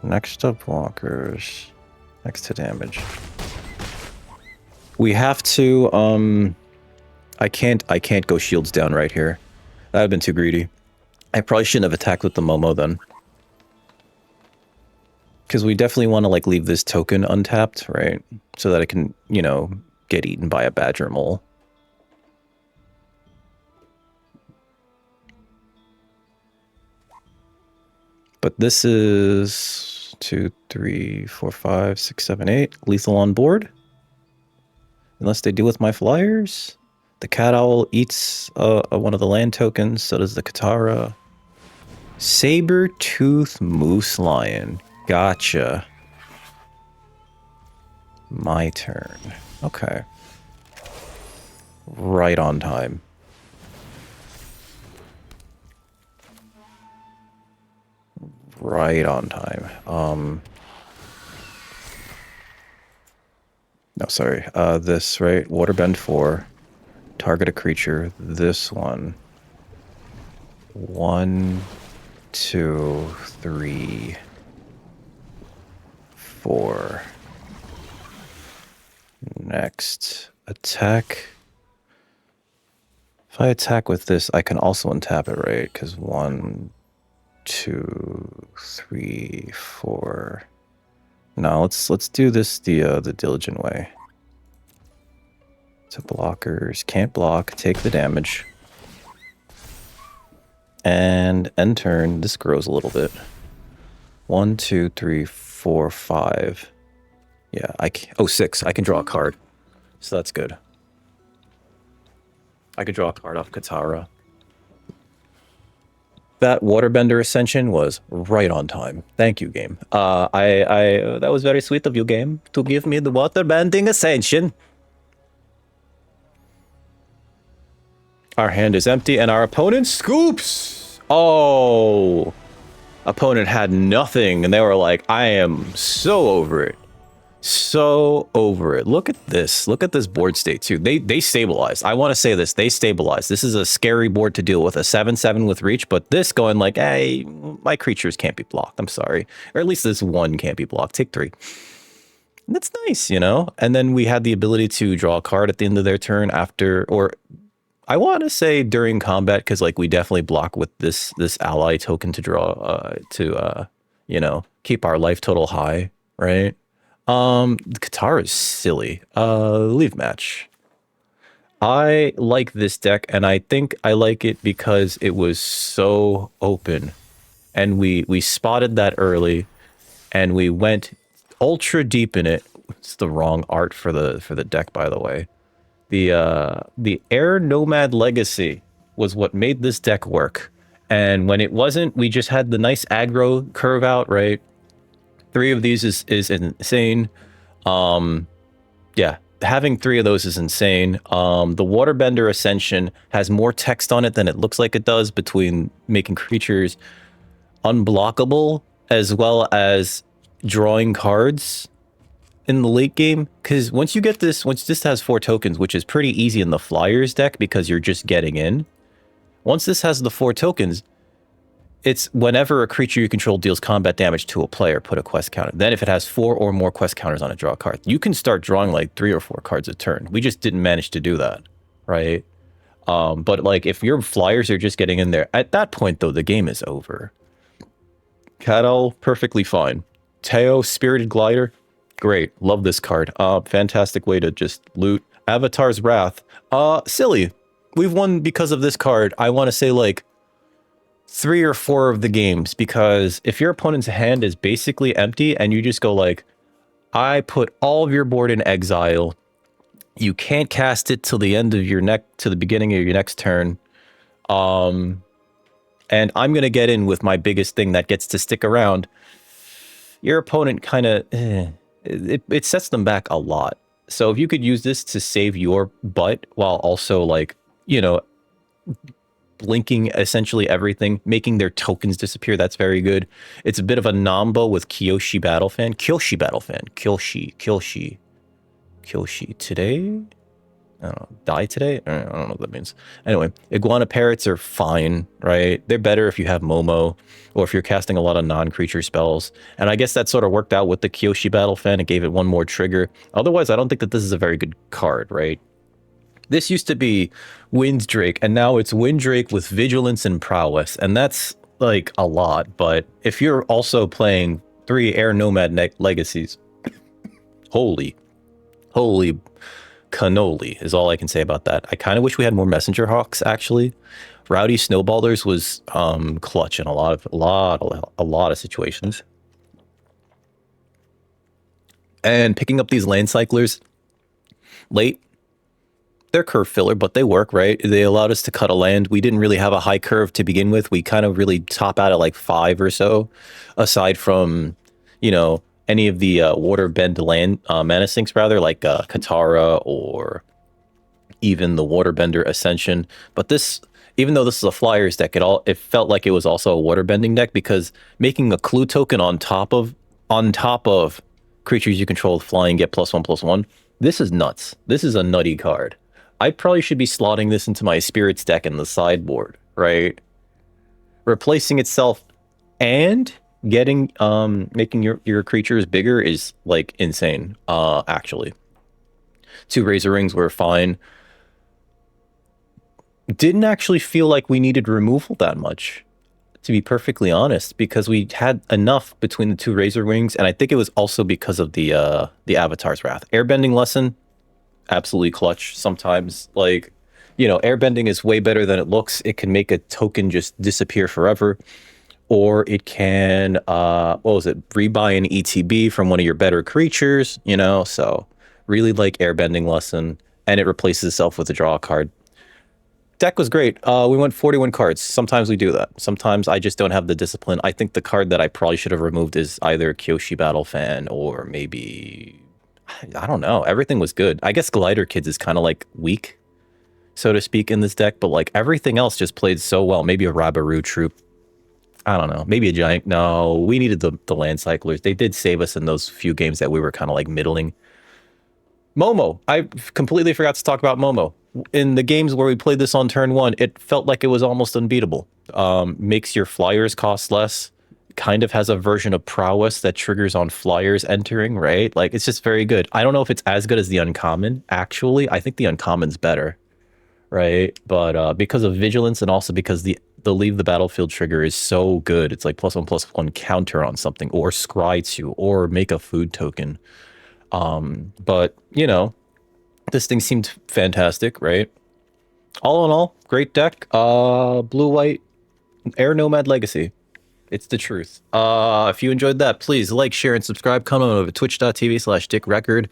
S1: Next up, blockers. Next to damage. We have to, I can't go shields down right here. That would have been too greedy. I probably shouldn't have attacked with the Momo then. Because we definitely want to, like, leave this token untapped, right? So that it can, you know, get eaten by a badger mole. But this is 2, 3, 4, 5, 6, 7, 8. Lethal on board. Unless they deal with my flyers. The cat owl eats one of the land tokens. So does the Katara. Saber-tooth moose lion. Gotcha. My turn. Okay. Right on time. Right on time. No, sorry. This, right? Waterbend 4. Target a creature. This one. 1, 2, 3, 4. Next. Attack. If I attack with this, I can also untap it, right? Because 1, 2, 3, 4. No, let's do this the diligent way. So blockers can't block, take the damage, and end turn. This grows a little bit. 1, 2, 3, 4, 5. Yeah, 6. I can draw a card, so that's good. I could draw a card off Katara. That Waterbender Ascension was right on time. Thank you, game. That was very sweet of you, game, to give me the Waterbending Ascension. Our hand is empty, and our opponent scoops. Oh, opponent had nothing, and they were like, "I am so over it, so over it." Look at this. Look at this board state too. They stabilized. I want to say this. They stabilized. This is a scary board to deal with. A 7/7 with reach, but this going like, "Hey, my creatures can't be blocked. I'm sorry, or at least this one can't be blocked. Take 3." And that's nice, you know. And then we had the ability to draw a card at the end of their turn after, or I want to say during combat, because like we definitely block with this ally token to draw you know, keep our life total high, right? The Katara is silly. Leave match. I like this deck, and I think I like it because it was so open, and we spotted that early, and we went ultra deep in it. It's the wrong art for the deck, by the way. The Air Nomad Legacy was what made this deck work, and when it wasn't, we just had the nice aggro curve out, right? 3 of these is insane. Yeah, having 3 of those is insane. The Waterbender Ascension has more text on it than it looks like it does, between making creatures unblockable as well as drawing cards in the late game. Because once this has 4 tokens, which is pretty easy in the Flyers deck because you're just getting in. Once this has the 4 tokens, it's whenever a creature you control deals combat damage to a player, put a quest counter. Then if it has 4 or more quest counters on it, draw a card. You can start drawing like 3 or 4 cards a turn. We just didn't manage to do that, right? But like if your Flyers are just getting in there, at that point though, the game is over. Cattle, perfectly fine. Teo, Spirited Glider, great. Love this card. Fantastic way to just loot. Avatar's Wrath, silly. We've won because of this card. I want to say like 3 or 4 of the games, because if your opponent's hand is basically empty and you just go like, I put all of your board in exile, you can't cast it till the end of your to the beginning of your next turn, and I'm gonna get in with my biggest thing that gets to stick around. Your opponent kind of it sets them back a lot. So if you could use this to save your butt while also like, you know, blinking essentially everything, making their tokens disappear, that's very good. It's a bit of a Nambo with Kyoshi Battlefan. Kyoshi today? I don't know, die today? I don't know what that means. Anyway, Iguana Parrots are fine, right? They're better if you have Momo, or if you're casting a lot of non-creature spells. And I guess that sort of worked out with the Kyoshi Battlefan. It gave it one more trigger. Otherwise, I don't think that this is a very good card, right? This used to be Winddrake, and now it's Winddrake with Vigilance and Prowess, and that's like a lot. But if you're also playing 3 Air Nomad Legacies, holy cannoli is all I can say about that. I kind of wish we had more Messenger Hawks, actually. Rowdy Snowballers was clutch in a lot of situations. And picking up these land cyclers late, they're curve filler, but they work, right? They allowed us to cut a land. We didn't really have a high curve to begin with. We kind of really top out at like 5 or so, aside from, you know, any of the waterbend land mana sinks, rather, like Katara or even the Waterbender Ascension. But this, even though this is a Flyers deck, it felt like it was also a waterbending deck, because making a clue token on top of creatures you control with flying get +1/+1. This is nuts. This is a nutty card. I probably should be slotting this into my Spirits deck in the sideboard, right? Replacing itself and getting making your creatures bigger is like insane. Actually, 2 Razor Rings were fine. Didn't actually feel like we needed removal that much, to be perfectly honest, because we had enough between the 2 Razor Rings, and I think it was also because of the Avatar's Wrath. Airbending Lesson, absolutely clutch. Sometimes, like, you know, airbending is way better than it looks. It can make a token just disappear forever, or it can rebuy an ETB from one of your better creatures, you know. So really like Airbending Lesson, and it replaces itself with a draw card. Deck was great. We went 41 cards. Sometimes we do that. Sometimes I just don't have the discipline. I think the card that I probably should have removed is either Kyoshi Battlefan or maybe, I don't know. Everything was good. I guess Glider Kids is kind of like weak, so to speak, in this deck, but like everything else just played so well. Maybe a Rabaru Troop. I don't know. Maybe a Giant. No, we needed the land cyclers. They did save us in those few games that we were kind of like middling. Momo. I completely forgot to talk about Momo. In the games where we played this on turn 1, it felt like it was almost unbeatable. Makes your Flyers cost less. Kind of has a version of Prowess that triggers on Flyers entering, right? Like, it's just very good. I don't know if it's as good as the Uncommon, actually. I think the Uncommon's better, right? But because of Vigilance, and also because the Leave the Battlefield trigger is so good. It's like +1/+1 counter on something, or Scry 2, or make a food token. But, you know, this thing seemed fantastic, right? All in all, great deck. Blue-white Air Nomad Legacy. It's the truth. If you enjoyed that, please like, share, and subscribe. Come on over to twitch.tv/dickrecord.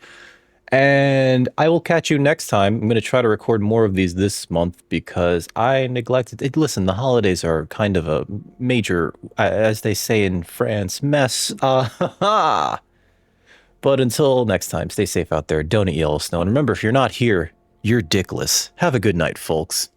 S1: And I will catch you next time. I'm going to try to record more of these this month because I neglected it. Listen, the holidays are kind of a major, as they say in France, mess. But until next time, stay safe out there. Don't eat Yellowstone. Remember, if you're not here, you're dickless. Have a good night, folks.